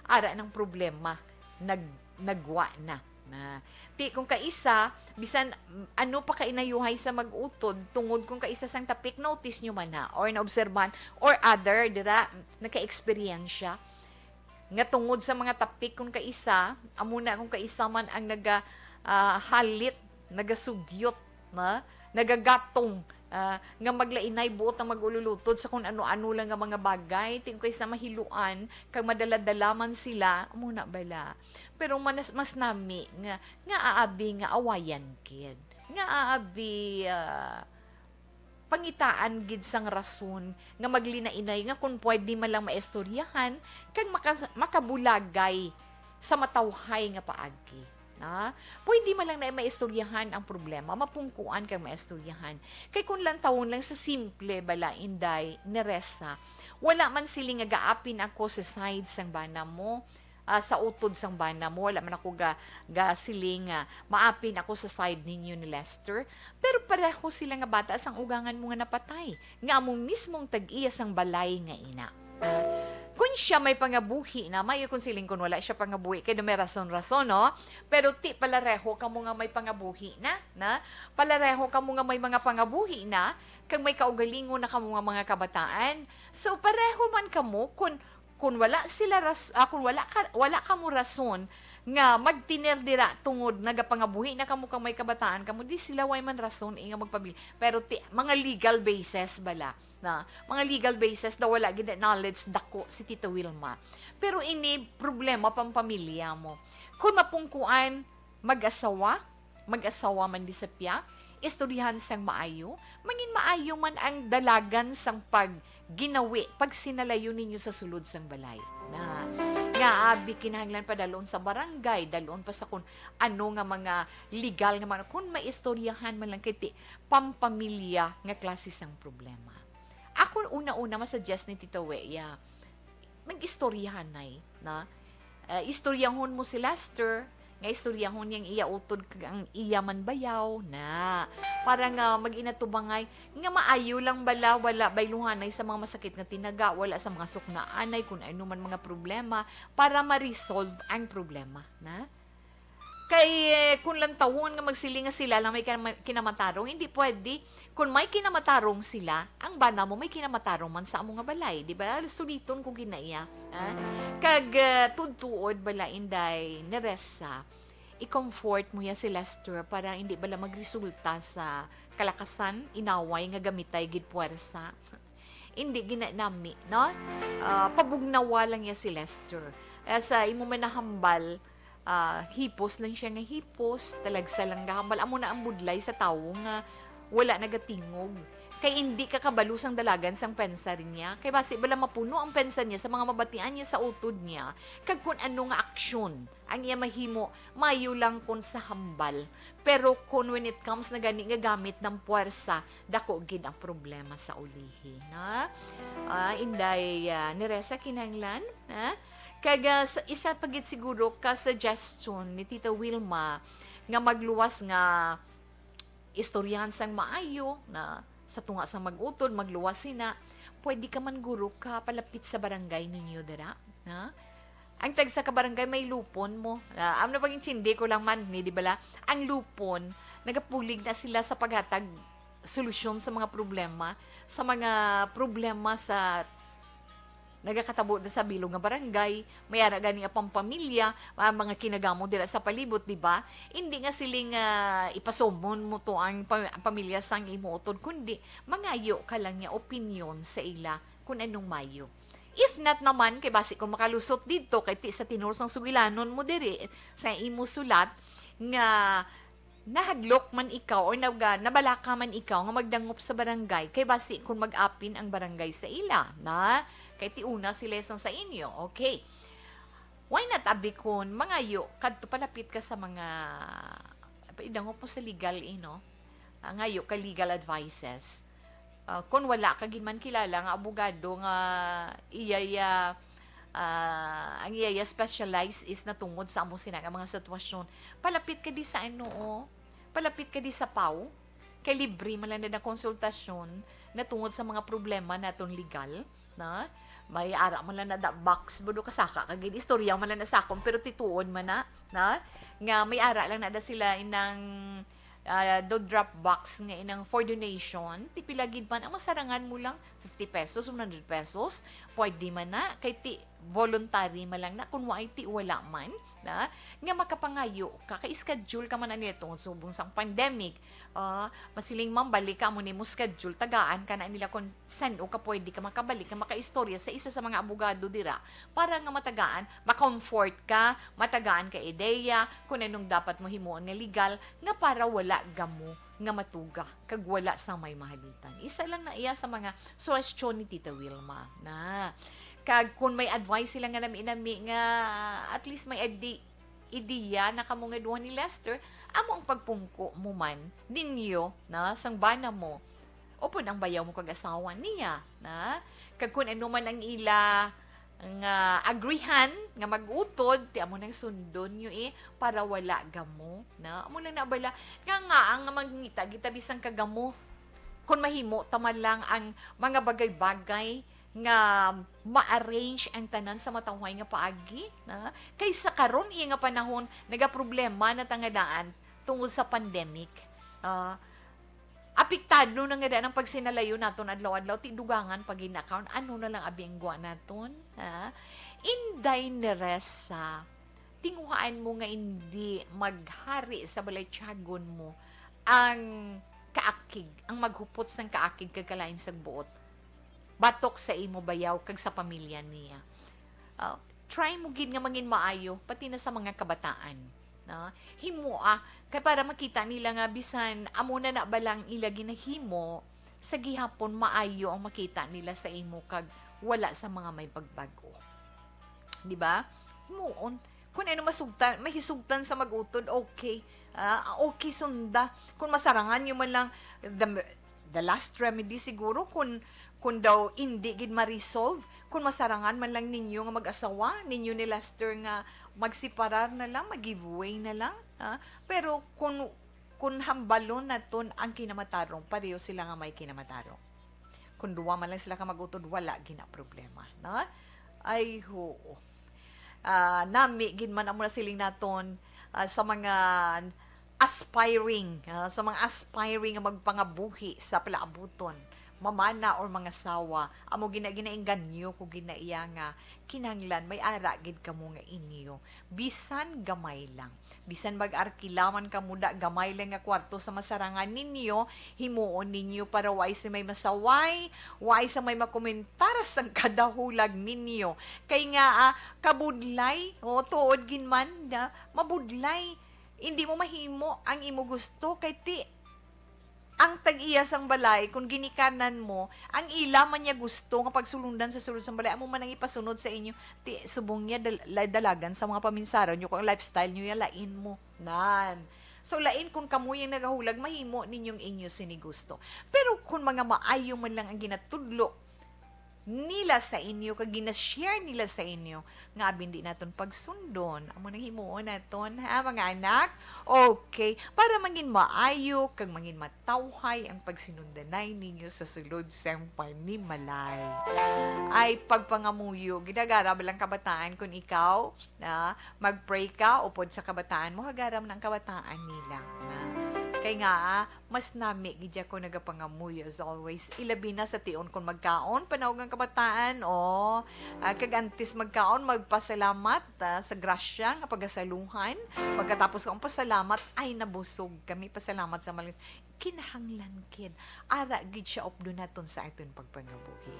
ara ng problema, nagwa na. Ti kung kaisa, bisan ano pa kainayuhay sa mag-utod, tungod kung kaisa sang tapik, notice nyo man or naobserban, or other, dira, naka-experiensya, nga tungod sa mga tapik kung kaisa, amuna kung kaisa man ang halit, nagasugyot, nagagatong, nga maglainay buot ang magululutod sa kung ano-ano lang nga mga bagay, tingko kay sa mahiluan, kag madaladalaman sila, muna bala. Pero mas nami, nga aabi nga awayan kid. Nga aabi, pangitaan gid sang rason nga maglinainay nga kung pwede man lang maistoryahan kag makabulagay sa matawhay nga paagi. Na pwede man lang na maistoryahan ang problema, mapungkuan kag maistoryahan. Kay kung lang tawon lang sa simple bala inday ni Resa, wala man sili nga gaapin ako sa side sang bana mo, sa utod sang bana mo, wala man ako ga siling maapin ako sa side ninyo ni Lester, pero pareho sila nga bata sang ugangan mo nga napatay, nga among mismong tag-iya sang balay nga ina. Kung siya may pangabuhi na, may kung siling kung wala siya pangabuhi, kaya may rason-rason, no? Pero palareho ka mo nga may pangabuhi na? Palareho ka mo nga may mga pangabuhi na, kag may kaugalingon na ka mo nga mga kabataan. So, pareho man ka mo, kung wala sila kung wala ka mo rason nga magtinerdira tungod nagapangabuhi na kamo kang may kabataan kamo di sila way man rason nga magpabili pero mga legal basis bala na mga legal basis na wala gid knowledge dako si Tita Wilma pero ini problema pang pamilya mo kung mapungkuan mag-asawa man di sa piyak istoryahan sang maayo mangin maayo man ang dalagan sang ginawi pag sinalayo ninyo sa sulod sang balay na nga abi kinahanglan pa dalon sa barangay dalon pa sa kun ano nga mga legal nga mga kun maistoryahan man lang kiti pampamilya nga klase sang problema ako una-una masuggest ni Tita Weya mag-istoryahan na istoryahon mo si Lester nga istoryahon yang iya utod ang iya man bayaw na para nga mag-inatubangay nga maayo lang bala wala bayluhanay sa mga masakit nga tinaga wala sa mga suknaanay kung ano man mga problema para ma-resolve ang problema na kay kung lang tawon nga magsiling nga sila lang may kinamatarong hindi pwede kung may kinamatarong sila ang bana mo may kinamatarong man sa amo nga balay di ba suliton kung ginaiya kag tudtuod bala inday ni Resa i-comfort mo ya si Lester para hindi bala magresulta sa kalakasan inaway nga gamitay gid puwersa hindi ginanami no pabugnawa lang ya si Lester sa imo man nahambal hipos lang siya nga hipos talagsa lang gahambal amo na ang budlay sa tawo nga wala nagatingog kay hindi ka kabalusang dalagan sang pensa rin niya kay basi bala mapuno ang pensa niya sa mga mabatian niya sa utod niya kag kun ano nga aksyon ang iya mahimo mayo lang kun sa hambal pero kun when it comes na gani nga gamit ng puwersa dako gid ang problema sa ulihi na inday ni Resa kinahanglan Kaga isa pagit siguro ka suggestion ni Tita Wilma nga magluwas nga istoryahan sang maayo na sa tunga sa magutod magluwas sina pwede ka man guro ka palapit sa barangay ninyo dira na ang tag sa kabarangay may lupon mo am na paging chindi ko lang man ni di bala ang lupon nagapulig na sila sa paghatag solusyon sa mga problema sa nagakatabo na sa bilog nga barangay, mayara gani nga pampamilya, mga kinagamo dira sa palibot, di ba? Hindi nga siling ipasomon mo to ang pamilya sang imuotod, kundi mangayo ka lang niya opinion sa ila kung anong mayo. If not naman, kay basi kung makalusot dito, kay sa tinor sang suwilanon mo diri, sa imo sulat, nga nahadlok man ikaw o nabalaka man ikaw nga magdangop sa barangay, kay basi kung mag-apin ang barangay sa ila, na kay tiuna si lesson sa inyo. Okay. Why not abi kun mangayo kadto palapit ka sa mga idangop mo sa legal ngayo ka legal advices. Kung wala ka man kilala nga abogado nga ang iyaya specialize is natungod sa amo sina nga mga sitwasyon. Palapit ka di sa palapit ka di sa PAW. Kay libre man lang na konsultasyon na tungod sa mga problema naton legal na may ara man lang na da box budo kasaka kagid istorya man lang na sakon pero tituon man na nga may ara lang na da sila inang do drop box nga inang for donation tipilagid man ang masarangan mo lang 50 pesos 100 pesos pwede man na kay ti voluntary man lang na kun waay ti wala man na nga makapangayo ka kay schedule ka man ani tungod subong sang pandemic masiling mambalik ka mo nimo schedule tagaan ka na nila kung saan o ka pwede ka makabalik ka makaistorya sa isa sa mga abogado dira para nga matagaan makomfort ka matagaan ka ideya kung anong dapat mo himuon nga legal nga para wala gamo nga matuga kag wala sa may mahalitan. Isa lang na iya sa mga suwestyon ni Tita Wilma na kag kung may advice sila nga nami nga at least may ideya na kamo nga duha ni Lester, amo ang pagpungko mo man ninyo na sang bana mo upod ang bayaw mo kag asawa niya na kag kun ano man ang ila nga agrihan nga magutod ti amo nang sundon nyo para wala gamo na amo lang nabala nga ang mangita kita bisang kagamo kun mahimo tama lang ang mga bagay-bagay nga ma-arrange ang tanan sa matawhay nga paagi na kaysa karon iya nga panahon nagaproblema na tangadaan tungod sa pandemic. Apektado na nga daan ang pagsinalayo naton adlaw-adlaw ti dugangan pag in-account ano na lang abingwa naton inday ni resa tinguhaan mo nga hindi maghari sa balay tiyagon mo ang kaakig ang maghupot sang kaakig kagkalain sa buot batok sa imo bayaw kag sa pamilya niya. Try mo gid nga mangin maayo pati na sa mga kabataan. Himoa kay para makita nila nga bisan amo na balang ila ginahimo sa gihapon maayo ang makita nila sa imo kag wala sa mga may pagbago. Di ba? Himuon kung ano masugtan, mahisugtan sa magutod, okay. Okay sunda. Kung masarangan nyo man lang the last remedy siguro kung daw hindi gid ma-resolve, kung masarangan man lang ninyo nga mag-asawa, ninyo ni Lester nga magsiparar na lang, mag-giveaway na lang. Pero kung hambalon na ton ang kinamatarong, pareho sila nga may kinamatarong. Kung duwa man lang sila ka magutod, wala gina problema. Na? Ay, hoo. Nami, ginman amo na siling naton sa mga aspiring nga magpangabuhi sa palaabuton mamana or mga sawa amo ginainganyo ko ginaiya nga kinahanglan may ara gid kamo nga inyo bisan gamay lang bisan mag-arkilaman kamo da gamay lang nga kwarto sa masarangan ninyo himuon ninyo para way sa may masaway way sa may makomentar sang kadahulag ninyo kay nga kabudlay tuod ginman da mabudlay hindi mo mahimo ang imo gusto kay ti ang tag-iya sang balay, kung ginikanan mo, ang ila man niya gusto nga pagsulundan sa sulod sang balay, amo man ang ipasunod sa inyo, ti subong niya dalagan sa mga paminsaron nyo, kung lifestyle nyo, lain mo. Nan. So, lain kung kamu yung nagahulag, mahimo ninyong inyo sinigusto. Pero kung mga maayo man lang ang ginatudlo, nila sa inyo, kag gina-share nila sa inyo, nga abindi naton pagsundon. Amo nang himuon naton, ha, mga anak? Okay. Para mangin maayo, kag mangin matawhay ang pagsinundanay ninyo sa sulod sang panimalay. Ay, pagpangamuyo, ginagaram lang kabataan kung ikaw, mag-pray ka, upod sa kabataan mo, hagaram ng kabataan nila. Kay nga, mas nami gidya ko nagapangamuyo as always. Ilabi na sa tion kung magkaon, panawag ng kabataan, kag antes magkaon, magpasalamat sa grasya, nga pagasaluhan. Pagkatapos kong pasalamat, ay nabusog kami, pasalamat sa malit. Kinahanglan kid. Ara gid siya opdo naton sa aton pagpangabuhi.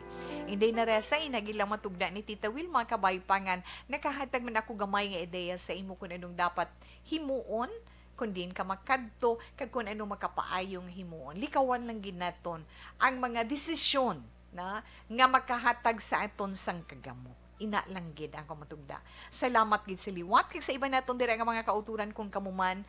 Hindi na resa, inagilang matugda ni Tita Wilma, kabaypangan, nakahatag man ako gamay nga ideya sa imo kung anong dapat himuon, kung din ka makadto, kag kung ano makapaayong himuon. Likawan lang ginaton ang mga desisyon na nga makahatag sa aton sang kagamo. Ina lang gid ang kamatugda. Salamat gid sa liwat kay sa iba naton dira nga mga kauturan kung kamuman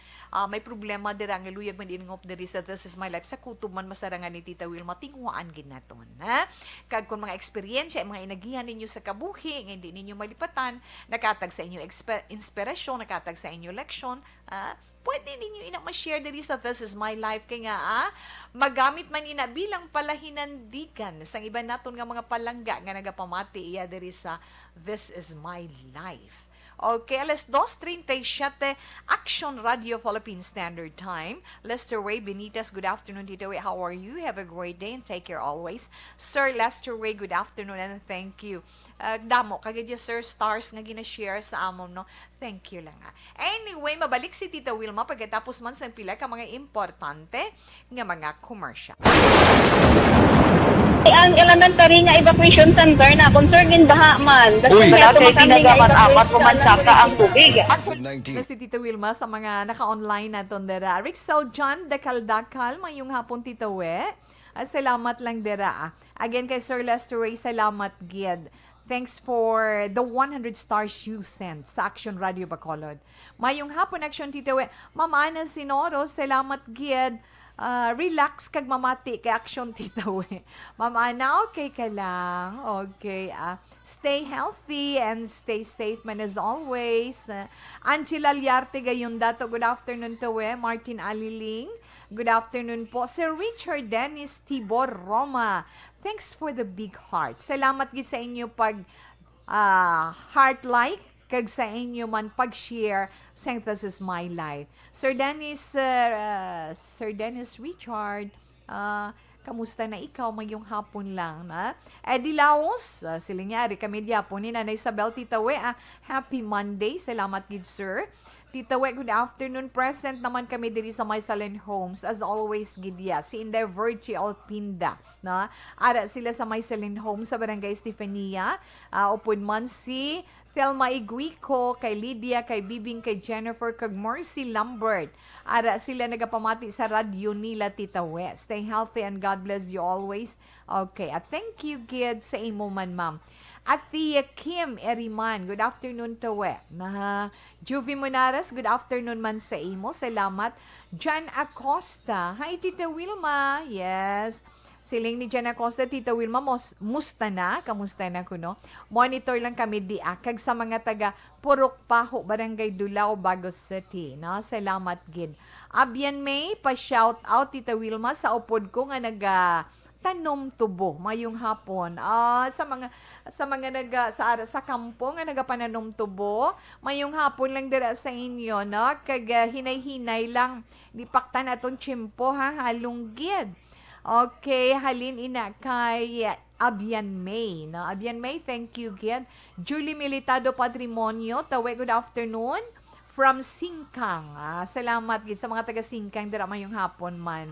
may problema dira nga luyag man ingop diri sa This Is My Life sa kutob man masarangan ni Tita Wilma tinguhaan gid naton, ha? Kag kung mga eksperyensya mga inagihan ninyo sa kabuhi nga hindi ninyo malipatan, nakatag sa inyo inspirasyon, nakatag sa inyo leksyon, pwede ninyo ina ma-share diri sa This Is My Life kay nga magamit man ina bilang palahinandigan sang iba naton nga mga palangga nga nagapamati iya diri sa This Is My Life. Okay, alas 2:37, Action Radio Philippine Standard Time. Lester Ray Benitez, good afternoon, Tito Ray. How are you? Have a great day and take care always. Sir Lester Ray, good afternoon and thank you. Damo, kagad Sir Stars nga gina-share sa amon, no? Thank you lang. Anyway, mabalik si Tita Wilma pagkatapos man sa pila ka mga importante nga mga commercial. ang elementary nga evacuation center na concern din baha man. Uy, kaya dati tumakami nga tinagaman apat evacuation pumansaka ang tubig. Si Tita Wilma sa mga naka-online na dera. Rixel John Dakal-Dakal, mayong hapon Tita We. Salamat lang dera. Again kay Sir Lester Ray, salamat gid. Thanks for the 100 stars you sent sa Action Radio Bacolod. Mayong hapon Action Tita We. Ma'am Ana Sinoro, salamat gid. Relax kag mamati kay Action Tita We. Ma'am Ana, okay ka lang? Okay. Stay healthy and stay safe man as always. Angela Liarte gayon dato. Good afternoon to we. Martin Aliling. Good afternoon po. Sir Richard Dennis Tibor Roma. Thanks for the big heart. Salamat gid sa inyo pag heart like kag sa inyo man pag-share saying this is my life. Sir Dennis Richard, kamusta na ikaw mayong hapon lang na? Eddie Laos, silinyari kami diapon ni Nanay Isabel Tita We, happy Monday. Salamat gid sir. Tita We, good afternoon. Present naman kami diri sa My Silent Homes. As always, gidya. Si Inday Virgie Alpinda. Na? Ara sila sa My Silent Homes sa Barangay Estefania. Upod man si Thelma Iguico, kay Lydia, kay Bibing, kay Jennifer, kag Mercy Lambert. Ara sila nagapamati sa radyo nila, Tita We. Stay healthy and God bless you always. Okay. Thank you, kid, sa imo man, ma'am. At Tia Kim Eriman, good afternoon to we. Juvie Monares, good afternoon man sa imo. Salamat. Jan Acosta, hi Tita Wilma. Yes. Siling ni Jan Acosta, Tita Wilma, musta na? Kamusta na kuno? Monitor lang kami di kag sa mga taga Purok Paho, Barangay Dulao, Bagos City. No? Salamat gid. Abian May, pa-shout out Tita Wilma sa upod ko nga tanom tubo mayong hapon sa mga sa kampo nga nagapananom tubo mayong hapon lang dira sa inyo no kag hinay-hinay lang dipaktan aton tiyempo halong gid. Okay, halin ina kay Abian May no Abian May, thank you gid. Julie Militado Patrimonio, tawe good afternoon from Singkang. Salamat gid sa mga taga Singkang dira mayong hapon man.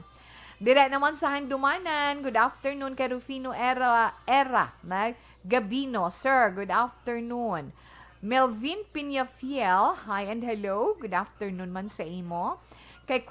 Dira naman sa Handumanan, good afternoon kay Rufino Era Gabino. Sir, good afternoon. Melvin Piñafiel, hi and hello. Good afternoon man sa imo. Kay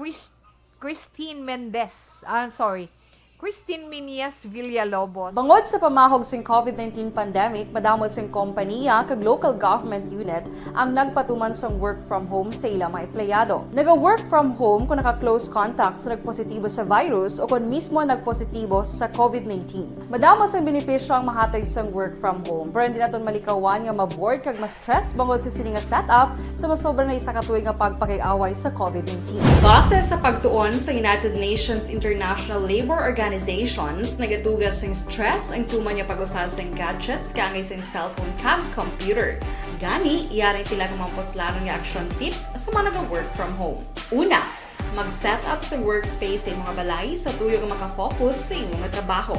Christine Minias Villalobos. Bangod sa pamahog sing COVID-19 pandemic, madamo sing kompanya kag local government unit ang nagpatuman sang work from home sa ilang mga empleyado. Naga-work from home kung naka-close contacts na nagpositibo sa virus o kung mismo nagpositibo sa COVID-19. Madamo sang benepisyo ang mahatag sang work from home, pero hindi naton malikawan nga ma-bored kag ma-stress bangod sa sini nga setup sa masobra na isa ka tuig nga pagpakiaway sa COVID-19. Base sa pagtuon sa United Nations International Labour Organizations, nagatugas ng stress ang tuman niya pag-usar sa gadgets kangay sa cellphone kag computer. Gani, iyarin tila kung maposlanong nga action tips sa mga nag-work from home. Una, mag-set up sa workspace sa mga balay sa tuyo nga makafocus sa imong trabaho.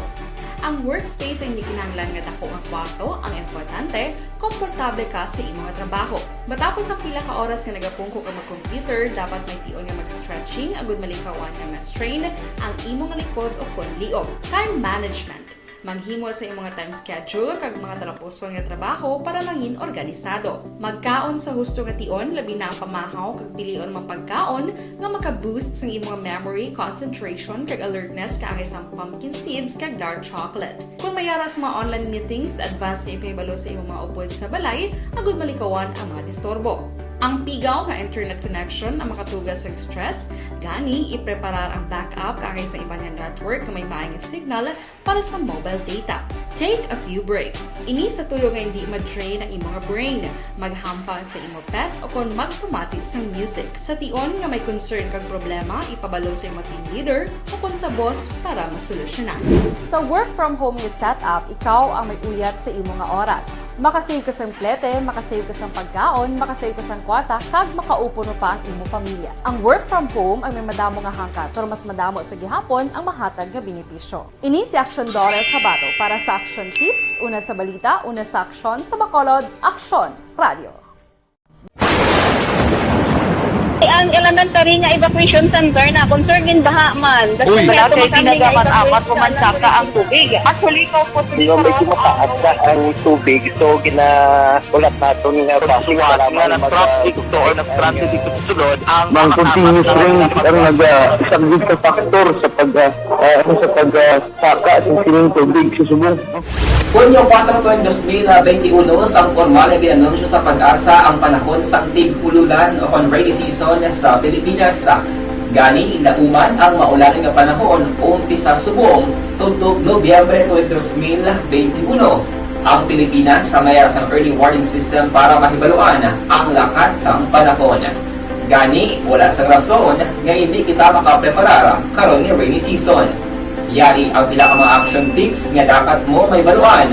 Ang workspace ay hindi kinahanglan nga dako nga kwarto, ang importante, komportable ka sa imong trabaho. Matapos ang pila ka oras nga nagapungko ka mag-computer, dapat may tion nga mag-stretching agud malikawan nga ma-strain ang imong likod o konliog. Time management. Maghimo sa imong time schedule kag mga talapuson nga trabaho para mangin organisado. Magkaon sa husto nga tion, labi na ang pamahaw kag pilion mang pagkaon nga maka-boost sa imong memory, concentration kag alertness kaangay sa pumpkin seeds kag dark chocolate. Kung mayara sa mga online meetings, advance sa ipahibalo sa imong mga upod sa balay, agud malikawan ang mga disturbo. Ang pigaw nga internet connection ang makatugas sa stress, gani ipreparar ang backup kaangay sa ibang network na may maayong signal para sa mobile data. Take a few breaks. Ini sa tuyo nga hindi ma-drain ang imong brain, maghampang sa imong pet o kung magpamati sa music. Sa tion nga may concern kag problema, ipabalo sa imong team leader o kung sa boss para masolusyonan. Sa work from home nga setup, ikaw ang may uyat sa imong nga oras. Makasave ka sang plete, makasave ka sang pagkaon, makasave ka sang kwarta, kag makaupo no pa ang imong pamilya. Ang work from home ay may madamo nga hangkat, pero mas madamo sa gihapon ang mahatag nga benepisyo. Ini si Action Dorel Cabato para sa Action Tips, una sa balita, una sa aksyon sa Bacolod, Action Radio. Ang elementary nga evacuation center na concern din baha man. Uy, kaya kaya tinagaman apat pumansaka ang tubig. Actually, ikaw po di ba medyo mataas na ang tubig. So, ulat natin nga pasuwat nga nag-traffic to or nag-transit dito sa sulod. Ang continuous rain ang nag-subject sa factor sa pagsaka sa sining tubig sa subong. Hunyo 4 2021, sang formal na ginanunsyo sa pag-asa ang panahon sa tig-ululan o rainy season sa Pilipinas. Gani, lauman ang maulan nga panahon umpisa subong tugtog Nobyembre 2021. Ang Pilipinas sa mayroon sa early warning system para mahibaluan ang lakat sa panahon. Gani, wala sa rason nga hindi kita makapreparar karon nga rainy season. Yari ang pila ka mga action tips nga dapat mo may baluan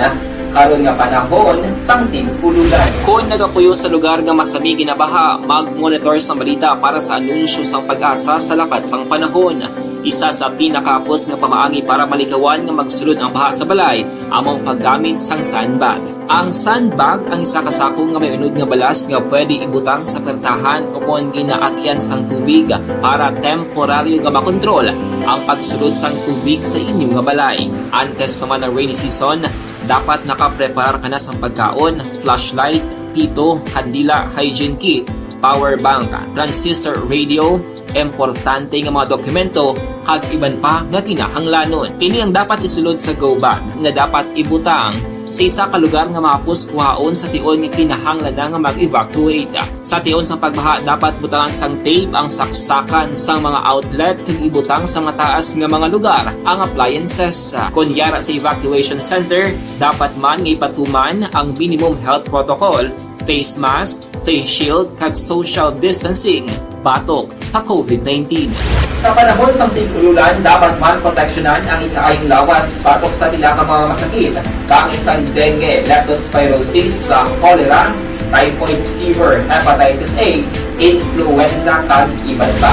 karon nga panahon sang tig-ululan. Kung nagapuyo sa lugar nga masami ginabaha, mag-monitor sa balita para sa anunsyo sang pag-asa sa lakat sang panahon. Isa sa pinakapos nga pamaagi para malikawan nga magsulod ang baha sa balay, among paggamit sang sandbag. Ang sandbag ang isa kasako nga may unod nga balas nga pwede ibutang sa pertahan o kung ginaakyan sang tubig para temporaryo nga makontrol ang pagsulod sang tubig sa inyong nga balay. Antes naman ng rainy season, dapat nakapreparar ka na sa pagkaon, flashlight, pito, kandila, hygiene kit, power bank, transistor radio, importante nga mga dokumento, kag iban pa nga kinahanglanon. Pili ang dapat isulod sa go bag nga dapat ibutang sa isa ka lugar nga mapus kuhaon sa tion nga kinahanglan nga mag-evacuate. Sa tion sa pagbaha dapat butangan sang tape ang saksakan sang mga outlet kag ibutang sa mataas nga mga lugar ang appliances. Kunyara sa evacuation center, dapat man nga ipatuman ang minimum health protocol, face mask, face shield kag social distancing batok sa COVID-19. Sa panahon sa tig-ululan, dapat man proteksyonan ang ikaayong lawas batok sa pila ka mga masakit, kang isang dengue, leptospirosis, cholera, typhoid fever, hepatitis A, influenza, kag iban pa.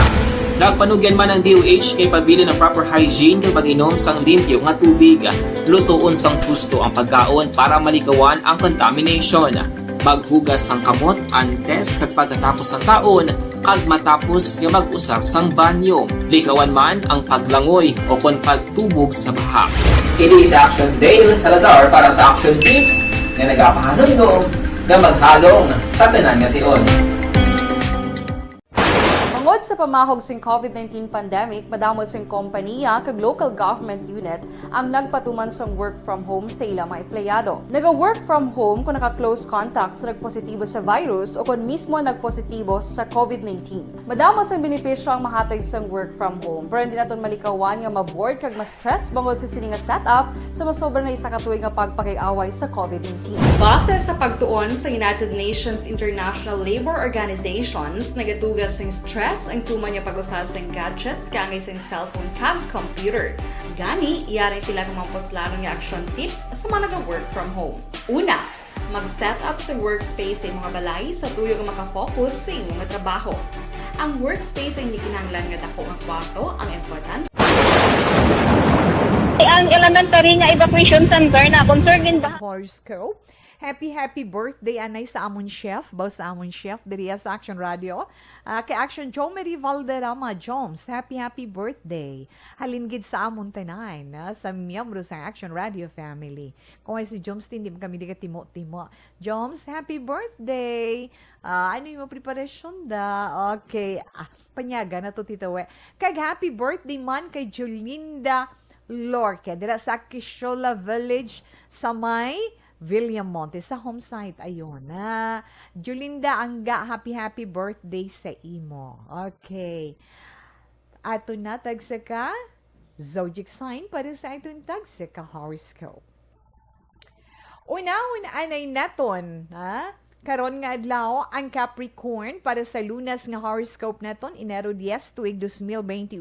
Nagpanugyan man ang DOH kay pabili ng proper hygiene kay pag-inom sang limpyo nga tubig. Lutuon sang gusto ang pagkaon para malikawan ang contamination. Maghugas sang kamot antes kag pagkatapos ang kaon kag matapos nga mag-usar sang banyo. Likawan man ang paglangoy o kon pagtubog sa baha. Kini sa Action Dale Salazar para sa Action Tips nga nagapahanundong nga maghalong sa tanan nga tion. Tungod sa pamahog sing COVID-19 pandemic, madamo sing kompanya kag local government unit ang nagpatuman sang work from home sa ilang mga empleyado. Naga-work from home kung naka-close contact sa nagpositibo sa virus o kung mismo nagpositibo sa COVID-19. Madamo sang benepisyo ang mahatag sang work from home, pero hindi naton malikawan nga ma-bored kag ma-stress bangod sa sini nga setup sa masobra na isa ka tuig nga pagpakiaway sa COVID-19. Base sa pagtuon sa United Nations International Labor Organizations, nagatugas sing stress ang tuman niya pag-usar sa gadgets kangay sa cellphone kag computer. Gani, iyarin sila kung mapuslanon nga action tips sa mga nag-work from home. Una, mag-set up sa workspace sa mga balay sa tuyo nga makafocus sa imong trabaho. Ang workspace ay hindi kinahanglan nga dako ang kwarto ang important. Ang elementary nga evacuation center na concern din baha. Horoscope. Happy birthday anay sa amon chef, sa amon chef diri sa Action Radio. Kay Action Jomary Valderrama Joms, happy birthday. Halin gid sa amon tanan sa miyembro sa Action Radio family. Kung ay si Joms din kami di ka timo. Joms, happy birthday. Ano yung preparation da? Okay, panyaga na to titawe. Kag happy birthday man kay Jolinda Lorque dira sa Quixola Village sa may William Monte sa home site. Ayun na. Jolinda Angga, happy birthday sa imo. Okay. Ato na tagsa ka zodiac sign para sa itong tagsa ka horoscope. Una anay naton, karon nga adlaw ang Capricorn para sa lunas nga horoscope naton Enero 10 tuig 2021.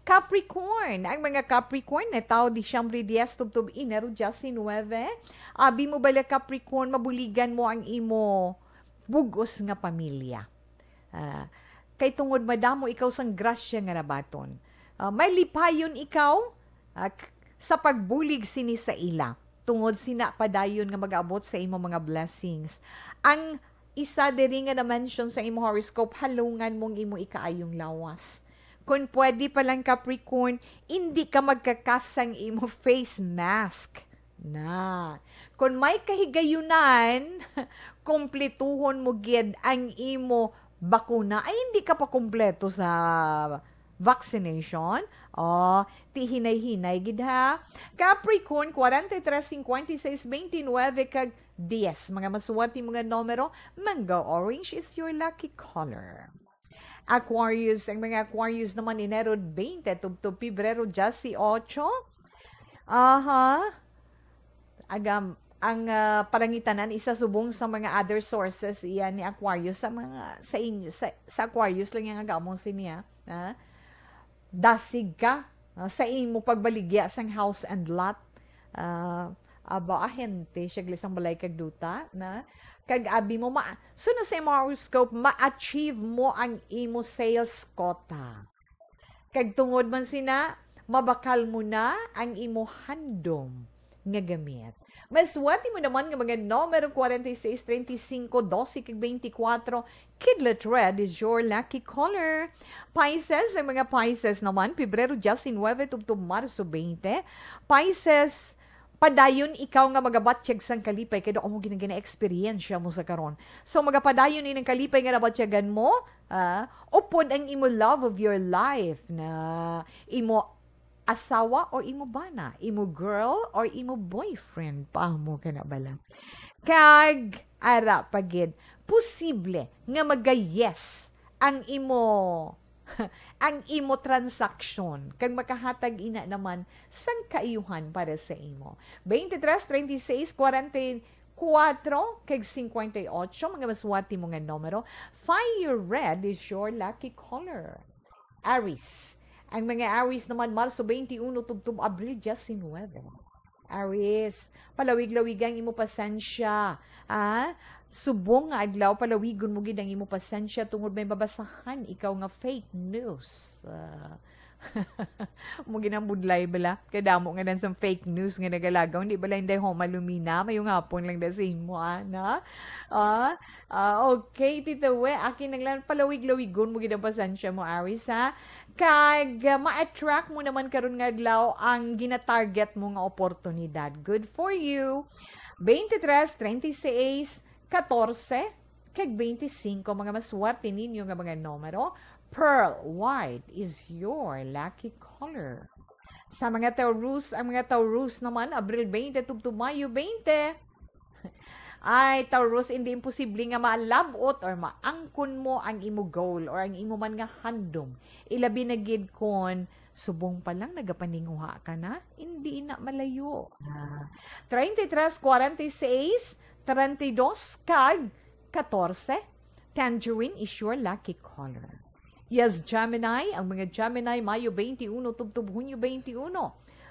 Capricorn, ang mga Capricorn na tao Disyembre 10 tubtob Enero 19. Abi mo bala Capricorn, mabuligan mo ang imo bugos nga pamilya. Kay tungod madamo ikaw sang grasya nga nabaton. May lipayon ikaw sa pagbulig sini sa ila. Tungod sina padayon nga mag-abot sa imo mga blessings. Ang isa diri nga na-mention sa imo horoscope, halungan mong imo ikaayong lawas. Kung pwede palang Capricorn, hindi ka magkakasang imo face mask. Na. Kung may kahigayunan, kumpletuhon mo gid ang imo bakuna. Ay, hindi ka pa kumpleto sa vaccination. Oh, ti hinay-hinay gid ha. Capricorn 43 56 29 kag 10. Mga masuwati mga numero, mango orange is your lucky color. Aquarius, ang mga Aquarius naman Enero 20 tubtub Pebrero 18. Aha. Ang parangitanan isa subong sa mga other sources iyan ni Aquarius sa mga sa inyo sa Aquarius lang yang agamon siya. Ha? Dasig ka sa imo pagbaligya sang house and lot. Aba ahente siya glisang balay kag duta na kag abi mo suno sa imo horoscope ma-achieve mo ang imo sales quota. Kag tungod man sina mabakal mo na ang imo handom nga gamit. Maswati mo naman nga mga numero 46, 35, 12, kag 24. Kidlet red is your lucky color. Pisces, ang mga Pisces naman, Pebrero 19, tubtub Marso 20. Pisces, padayon ikaw nga magabatsyag sang kalipay kaya doon mo ginagina experiensya mo sa karon. So magapadayon ni ng kalipay nga nabatsyagan mo, upod ang imo love of your life na imo asawa or imo bana, imo girl or imo boyfriend, paamo ka na bala. Kag ara pagid posible nga magayes ang imo ang imo transaction kag makahatag ina naman sang kaayuhan para sa imo. 23, 36, 44 kag 58 mga maswati mo nga numero. Fire red is your lucky color. Aries. Ang mga Aries naman, Marso 21, tubtub Abril 19. Aries, palawig-lawigang imo pasensya. Subong nga adlaw, palawigon mo gid ang imo pasensya tungod may babasahan ikaw nga fake news. Mo ginambudlay bala kadamo nga dan sa fake news nga nagalagaw hindi bala inday ho malumina mayong hapon lang da sa imo na okay tita we akin naglan palawig-lawigon mo gid ang pasensya mo Aries ha kag ma-attract mo naman karon nga adlaw ang gina-target mo nga oportunidad. Good for you. 23, 36, 14 kag 25 mga maswerte ninyo nga mga numero. Pearl white is your lucky color. Sa mga Taurus, ang mga Taurus naman, Abril 20 tubtub Mayo 20. Ay, Taurus, hindi imposible nga maalabot or maangkon mo ang imo goal or ang imo man nga handom. Ilabi na gid kon subong pa lang nagapaninguha ka na, hindi na malayo. 33, 46, 32, kag 14. Tangerine is your lucky color. Yes, Gemini. Ang mga Gemini, Mayo 21, tubtub Hunyo 21.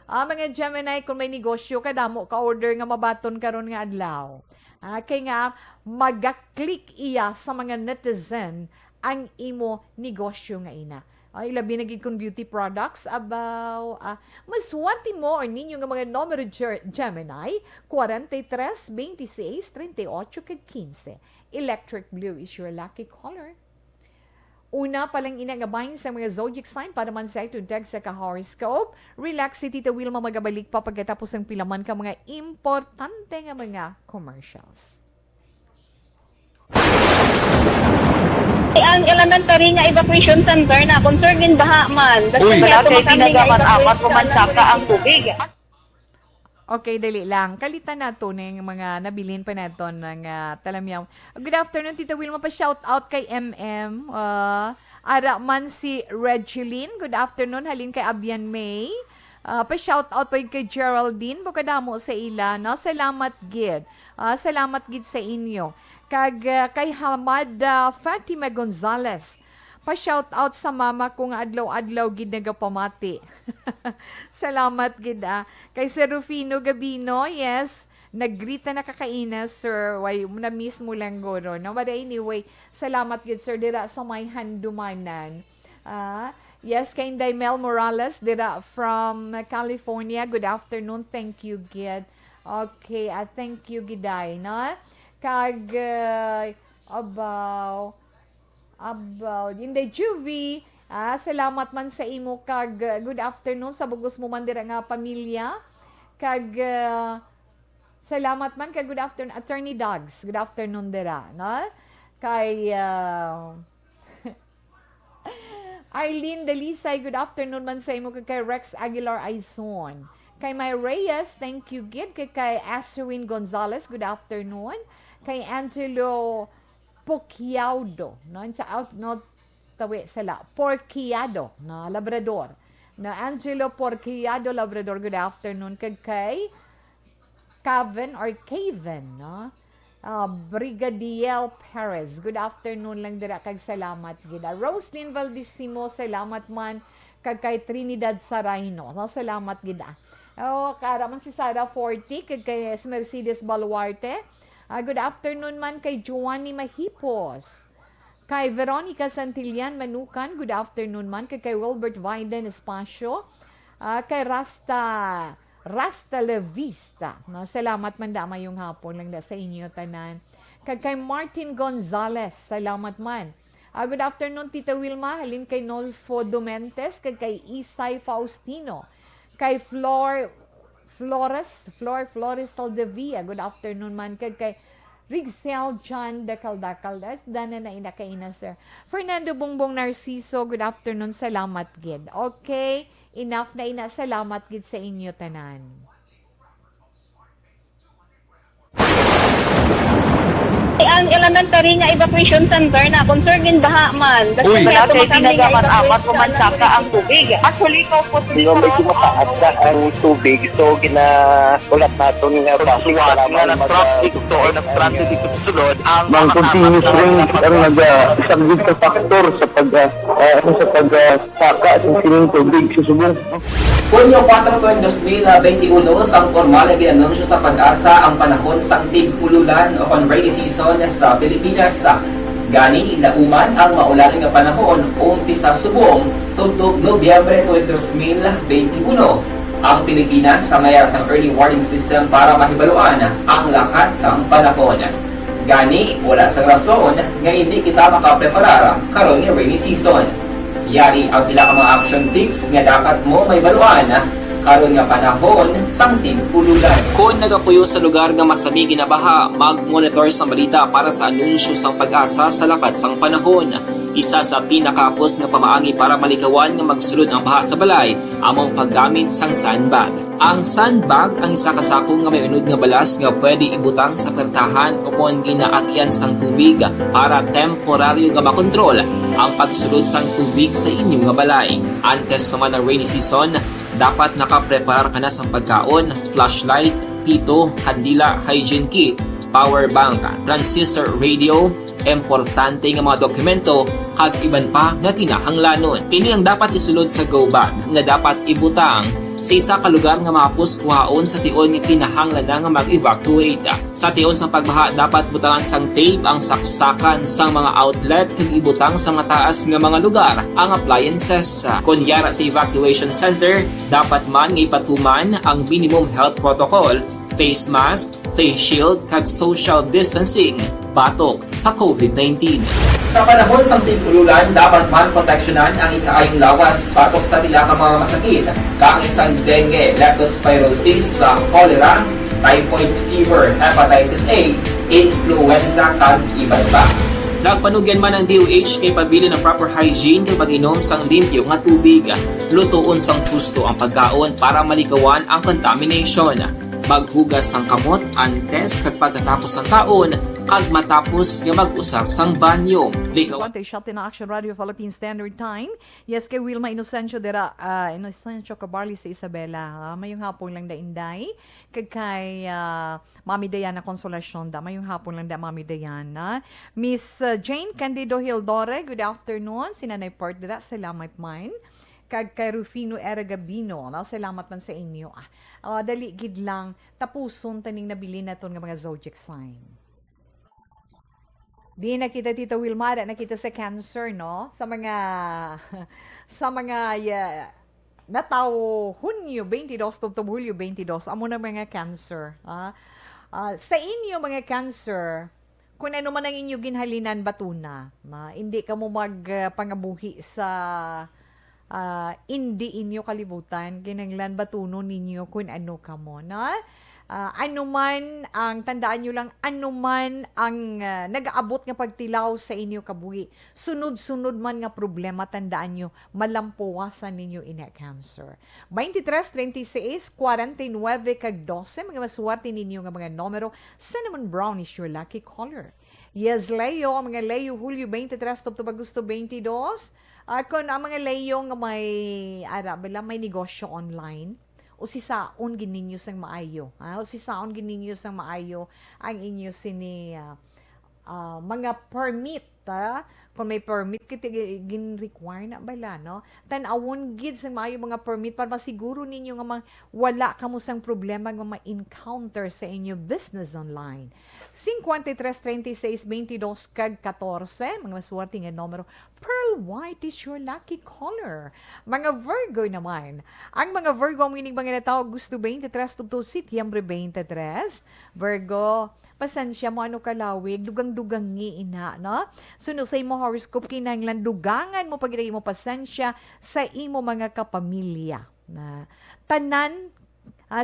Mga Gemini, kung may negosyo ka, damo ka order nga mabaton karon nga adlaw. Kaya nga, mag-click iya sa mga netizen ang imo negosyo nga ina. Ilabi na gid kung beauty products abaw. Maswerte mo or ninyo nga mga numero Gemini, 43, 26, 38, kag 15. Electric blue is your lucky color. Una palang inagabahin sa mga zodiac sign para man sa ito dag sa ka-horoscope. Relax si Tita Wilma magabalik pa pagkatapos ng pilaman ka mga importante nga mga commercials. Ang elementary nga evacuation center na concern din baha man. Uy, Kaya kay tumakami nga pinagamat-amat evacuation kumansaka ang tubig. Okay, dali lang. Kalitan nato ng mga nabilin pa nato ng talamyaw. Good afternoon, Tita Wilma. Pa-shout out kay MM. Ara man si Regeline. Good afternoon. Halin kay Abian May. Pa-shout out po kay Geraldine. Bukadamo sa ila. No? Salamat gid. Salamat gid sa inyo. Kag kay Hamad Fatima Gonzalez. Pa-shout out sa mama ko nga adlaw-adlaw gid nagapamati. Salamat gid Kay Sir Rufino Gabino, yes, naggrita na kakaina, sir. Why, na-miss mo lang guro. No? But anyway, salamat gid sir dira sa may handumanan. Yes, kay Inday Mel Morales dira from California. Good afternoon. Thank you gid. Okay, thank you giday, no? Kag About Inday Juvie, salamat man sa imo kag good afternoon sa bugos mo man dira nga pamilya. Kag salamat man kag good afternoon Attorney Dogs. Good afternoon dira, no? Kay Arlene Delisay, good afternoon man sa imo kay Rex Aguilar Aizon. Kay May Reyes, thank you gid. Kay Aswin Gonzalez, good afternoon. Kay Angelo Pocchiado, no, sa out not tawi sala. Porquiado, na Labrador. Na Angelo Porquiado Labrador, good afternoon. Kay Caven or Caven, no? Brigadier Perez, good afternoon lang dira kag salamat gid. Roslyn Valdisimo, salamat man kag kay Trinidad Sarayno, no, salamat gid. Karaman si Sara Forti kag kay Mercedes Baluarte. Good afternoon man kay Joanny Mahipos. Kay Veronica Santillan Manukan, good afternoon man kay Wilbert Viden Espacio. Kay Rasta Levista. Salamat man dama yung hapon lang da sa inyo tanan. Kay Martin Gonzalez, salamat man. Good afternoon Tita Wilma, halin kay Nolfo Domentes, kay Isay Faustino. Kay Flores Saldevia, good afternoon man. Kay Rigsel John Dakal, dana na inakaina sir. Fernando Bongbong Narciso, good afternoon, salamat gid. Okay, enough na ina, salamat gid sa inyo tanan. Ang elementary nga evacuation center na concern din baha man. Uy, Kasi apat pumansaka ang tubig. Actually, ikaw po medyo mataas na ang tubig. So, ulat natin nga pasuwat nga na-traffic to or na-stranded dito sa sulod. Ang continuous rain ang nag-subject sa factor sa pagsaka sa sining tubig sa subong. Hunyo 4 2021, sang formal na ginanunsyo sa pag-asa ang panahon sang tig-ululan o rainy season sa Pilipinas. Gani, lauman ang maulan nga panahon umpisa subong tugtog Nobyembre 2021. Ang Pilipinas sa mayar sang early warning system para mahibaluan ang lakat sang panahon. Gani, wala sang rason nga hindi kita makapreparar karon nga rainy season. Yari ang ilang mga action tips nga dapat mo may baluan karon nga panahon sang tig-ululan. Kung nagapuyo sa lugar nga masami ginabaha, mag-monitor sa balita para sa anunsyo sang pag-asa sa lakat sang panahon. Isa sa pinakapos nga pamaagi para malikawan nga magsulod ang baha sa balay, among paggamit sang sandbag. Ang sandbag ang isa kasakong nga may unod nga balas nga pwede ibutang sa pertahan o kung ginaagyan sang tubig para temporaryo nga makontrol ang pagsulod sang tubig sa inyong nga balay. Antes pa man ang rainy season, dapat nakapreparar ka na sa pagkaon, flashlight, pito, kandila, hygiene kit, power bank, transistor radio, importante nga mga dokumento, kag iban pa nga kinahanglanon. Pili ang dapat isulod sa go bag nga dapat ibutang sa isa ka lugar nga mapus kuhaon sa tion nga kinahanglan nga mag-evacuate. Sa tion sa pagbaha dapat butangan sang tape ang saksakan sang mga outlet kag ibutang sa mataas nga mga lugar ang appliances. Kunyara sa evacuation center, dapat man nga ipatuman ang minimum health protocol, face mask, face shield kag social distancing batok sa COVID-19. Sa panahon sa tig-ululan, dapat man proteksyonan ang ikaayong lawas batok sa tila ka mga masakit, kang isang dengue, leptospirosis, cholera, typhoid fever, hepatitis A, influenza, kag iban pa. Nagpanugyan man ang DOH kay pabili ng proper hygiene kay pag-inom sang limpyo nga tubig. Lutuon sang gusto ang pagkaon para malikawan ang contamination. Maghugas sang kamot antes kag pagkatapos ang kaon kag matapos nga mag-usar sang banyo. Konti shot in Action Radio Philippine Standard Time. Yes, kay Wilma Inocencio dira, Inocencio Cabarli sa Isabela. Mayong hapon lang da Inday. Kay Mami Diana Consolacion da. Mayong hapon lang da Mami Diana. Miss Jane Candido Hildore, good afternoon. Sinanay Port dira, salamat man. Kay Rufino Eragabino, salamat man sa inyo. Dali gid lang tapuson taning nabili naton nga mga zodiac sign. Di nakita Tita Wilmara, nakita sa Cancer, no? Sa mga nataw Hunyo 22 to Hulyo 22, amo na mga Cancer. Sa inyo mga Cancer, kung ano man ang inyo ginhalinan batuna, hindi ka mo magpangabuhi sa hindi inyo kalibutan, kinanglan batuno ninyo kung ano ka mo, na? Anuman ang, tandaan nyo lang, anuman ang nag-aabot nga pagtilaw sa inyo kabuhi, sunod-sunod man nga problema, tandaan nyo, malampuwasan ninyo ina cancer. 23, 36, 49, kag 12, mga maswerte ninyo nga mga numero, cinnamon brown is your lucky color. Yes, Leo, ang mga Leo, Hulyo 23, Tubtub Agosto 22, kung ang mga Leo nga may negosyo online, o si saon gininyo sang maayo, o si saon gininyo sang maayo ang inyo mga permit, kung may permit kita gin-require na bala, no? Tan-awon gid sang maayo mga permit para masiguro ninyo nga wala kamo sang problema nga ma-encounter sa inyo business online. 53, 36, 22, kag 14, mga maswerte nga numero, pearl white is your lucky color. Mga Virgo naman, ang mga Virgo ang minig mga natawag gusto 23, tubto Setyembre 23, Virgo, pasensya mo ano kalawig, dugang-dugang ina, no? So, no, sa imo horoscope, kinahanglan dugangan mo pag mo pasensya sa imo mga kapamilya. Na tanan,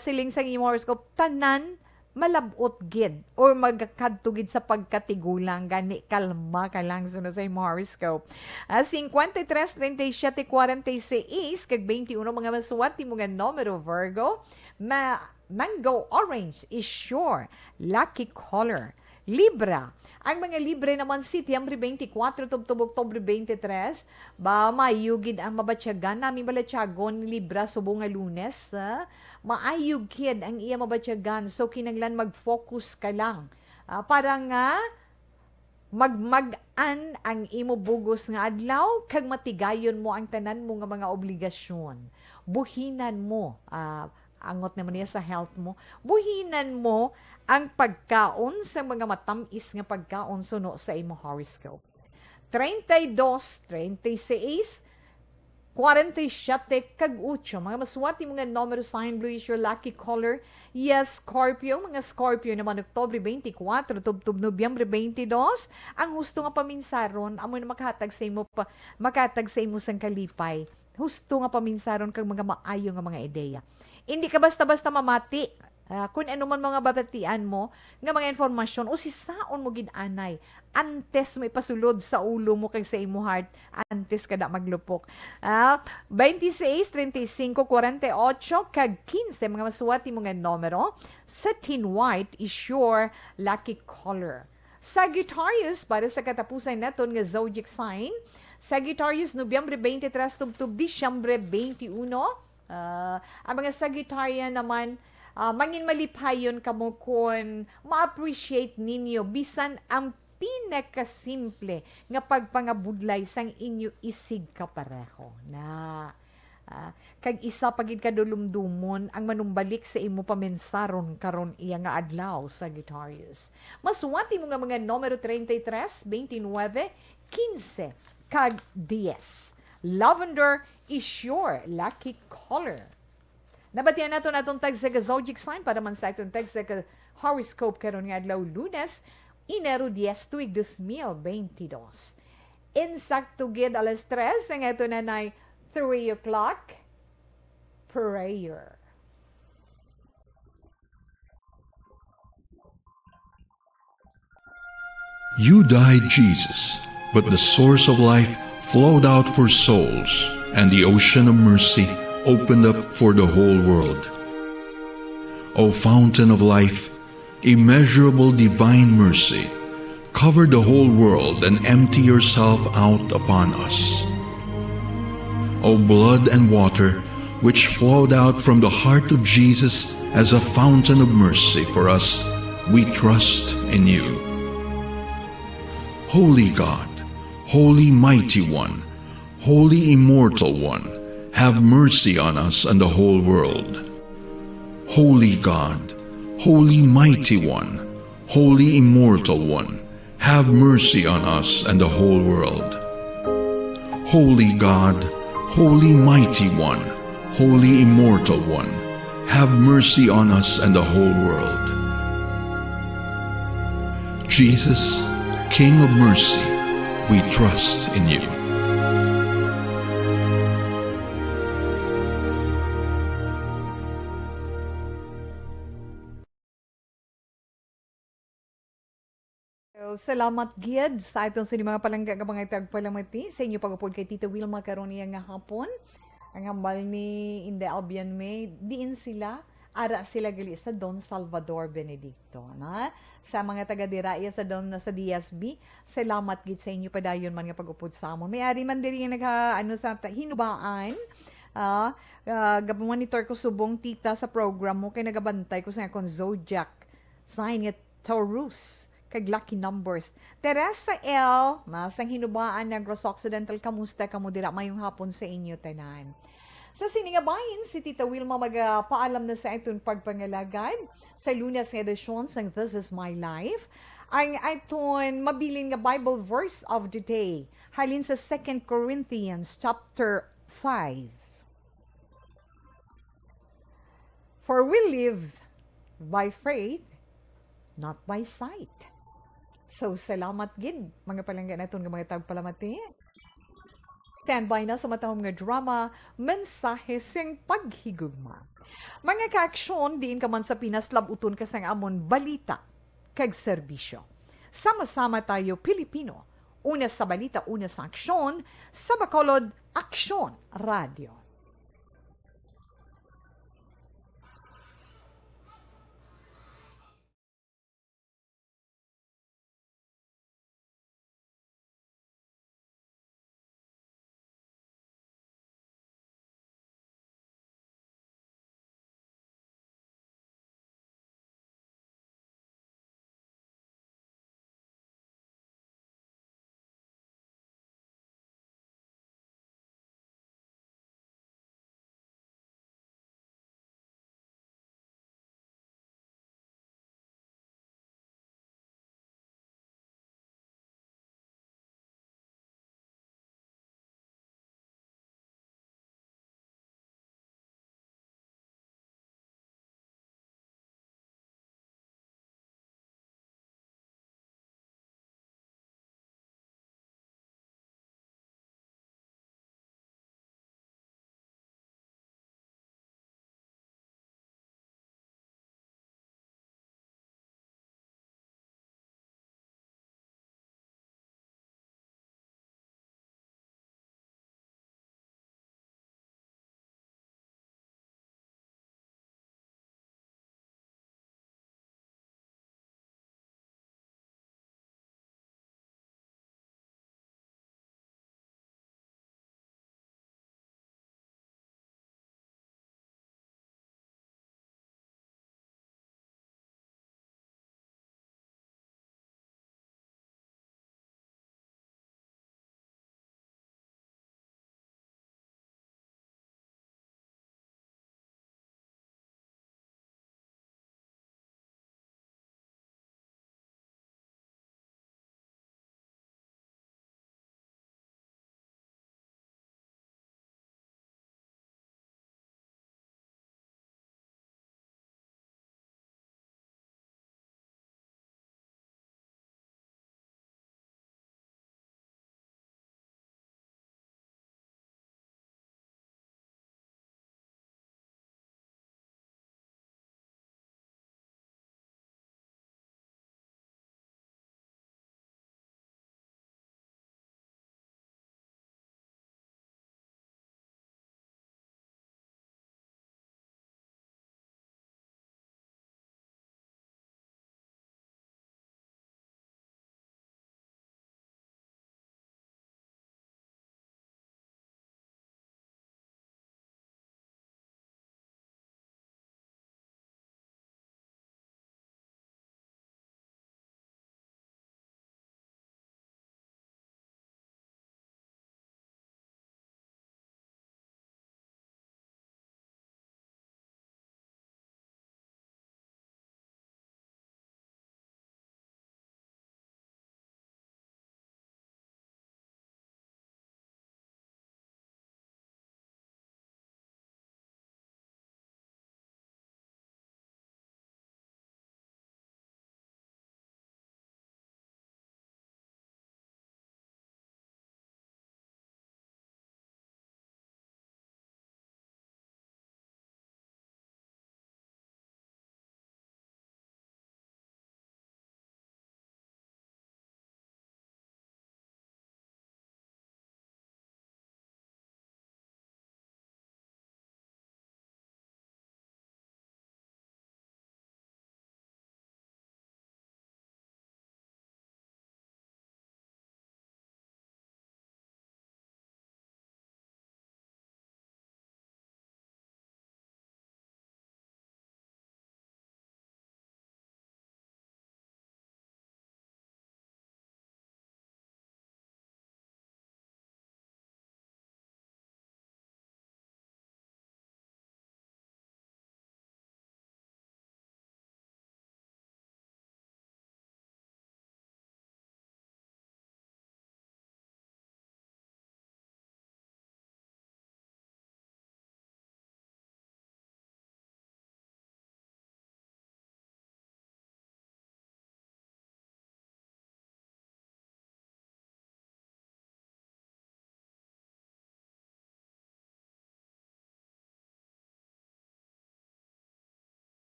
siling sa imo horoscope, tanan, malabot gid or magkadtugid sa pagkatigulang, gani kalma ka lang sunod sa imo horoscope. 53, 37, 46, kag 21, mga maswati mga numero Virgo, mango orange is your lucky color. Libra, ang mga Libre naman Setyembre 24 tubtub Oktubre 23, maayugid ang mabatyagan namin balatyagon Libra subong nga Lunes, maayugid ang iya mabatyagan, so kinanglan mag-focus ka lang para nga magmagan ang imo bugos nga adlaw kag matigayon mo ang tanan mo nga mga obligasyon. Buhinan mo angot naman niya sa health mo. Buhinan mo ang pagkaon sa mga matamis nga pagkaon suno sa imo horoscope. 32, 36, 47, kag 8. Mga maswati mga numero sign blue is your lucky color. Yes, Scorpio. Mga Scorpio naman Oktubre 24, tubtub Nobyembre 22. Ang husto nga paminsaron, amo na makatag sa imo sang kalipay. Husto nga paminsaron kag mga maayo nga mga ideya. Hindi ka basta-basta mamati. Kung ano man mga babatian mo, nga mga informasyon, o si saon mo ginanay, antes mo ipasulod sa ulo mo kag sa imo heart, antes ka na maglupok. 26, 35, 48, kag 15, mga maswati mga numero, satin white is your lucky color. Sagittarius, para sa katapusan naton nga zodiac sign, Sagittarius, Nobyembre 23, tubtub Disyembre 21, ang mga Sagittarian naman, mangin malipayon kamo kung ma-appreciate ninyo bisan ang pinakasimple nga pagpangabudlay sang inyo isig kapareho na kag isa pagid kadulumdumon ang manumbalik sa imo pamensaron karon iya nga adlaw, Sagittarius. Maswati mo nga mga numero 33, 29, 15 kag 10. Lavender is your lucky color. Nabatian nato natong tag sa zodiac sign para man sa itong tag sa horoscope karon nga adlaw Lunes, Enero 10 tuig 2022. Insakto gid alas 3 nga ito na 3 o'clock prayer. You died, Jesus, but the source of life flowed out for souls, and the ocean of mercy opened up for the whole world. O fountain of life, immeasurable divine mercy, cover the whole world and empty yourself out upon us. O blood and water, which flowed out from the heart of Jesus as a fountain of mercy for us, we trust in you. Holy God, Holy Mighty One, Holy Immortal One, have mercy on us and the whole world. Holy God, Holy Mighty One, Holy Immortal One, have mercy on us and the whole world. Holy God, Holy Mighty One, Holy Immortal One, have mercy on us and the whole world. Jesus, King of mercy, we trust in you. So, salamat gid sa itong sini mga palangga nga mga tagpalamati sa inyo pagupod kay Tita Wilma karon niya nga hapon. Ang hambal ni Inday Albian May, diin sila, ara sila gali sa Don Salvador Benedicto. Na? Sa mga taga-diraya sa Don sa DSB, salamat gid sa inyo padayon man nga pagupod sa amon. May ari man diri nga sa hinubaan. Monitor ko subong tita sa program mo kay nagabantay ko sa akong zodiac sign nga Taurus kag lucky numbers. Teresa L, nasang hinubaan Negros Occidental, kamusta kamo dira mayong hapon sa inyo tanan. Sa siningabahin, si Tita Wilma magpaalam na sa itong pagpangalagad sa Lunes nga edisyon sang This Is My Life. Ang itong mabilin nga Bible verse of the day halin sa 2 Corinthians chapter 5. For we live by faith, not by sight. So, salamat gid, mga palangga naton nga mga tagpalamati. Stand by na sa matahong nga drama, mensahe sing paghigugma. Mga kaaksyon, diin ka man sa Pinas, labuton ka sang amon balita kag serbisyo. Sama-sama tayo, Pilipino. Una sa balita, una sa aksyon, sa Bacolod Aksyon Radio.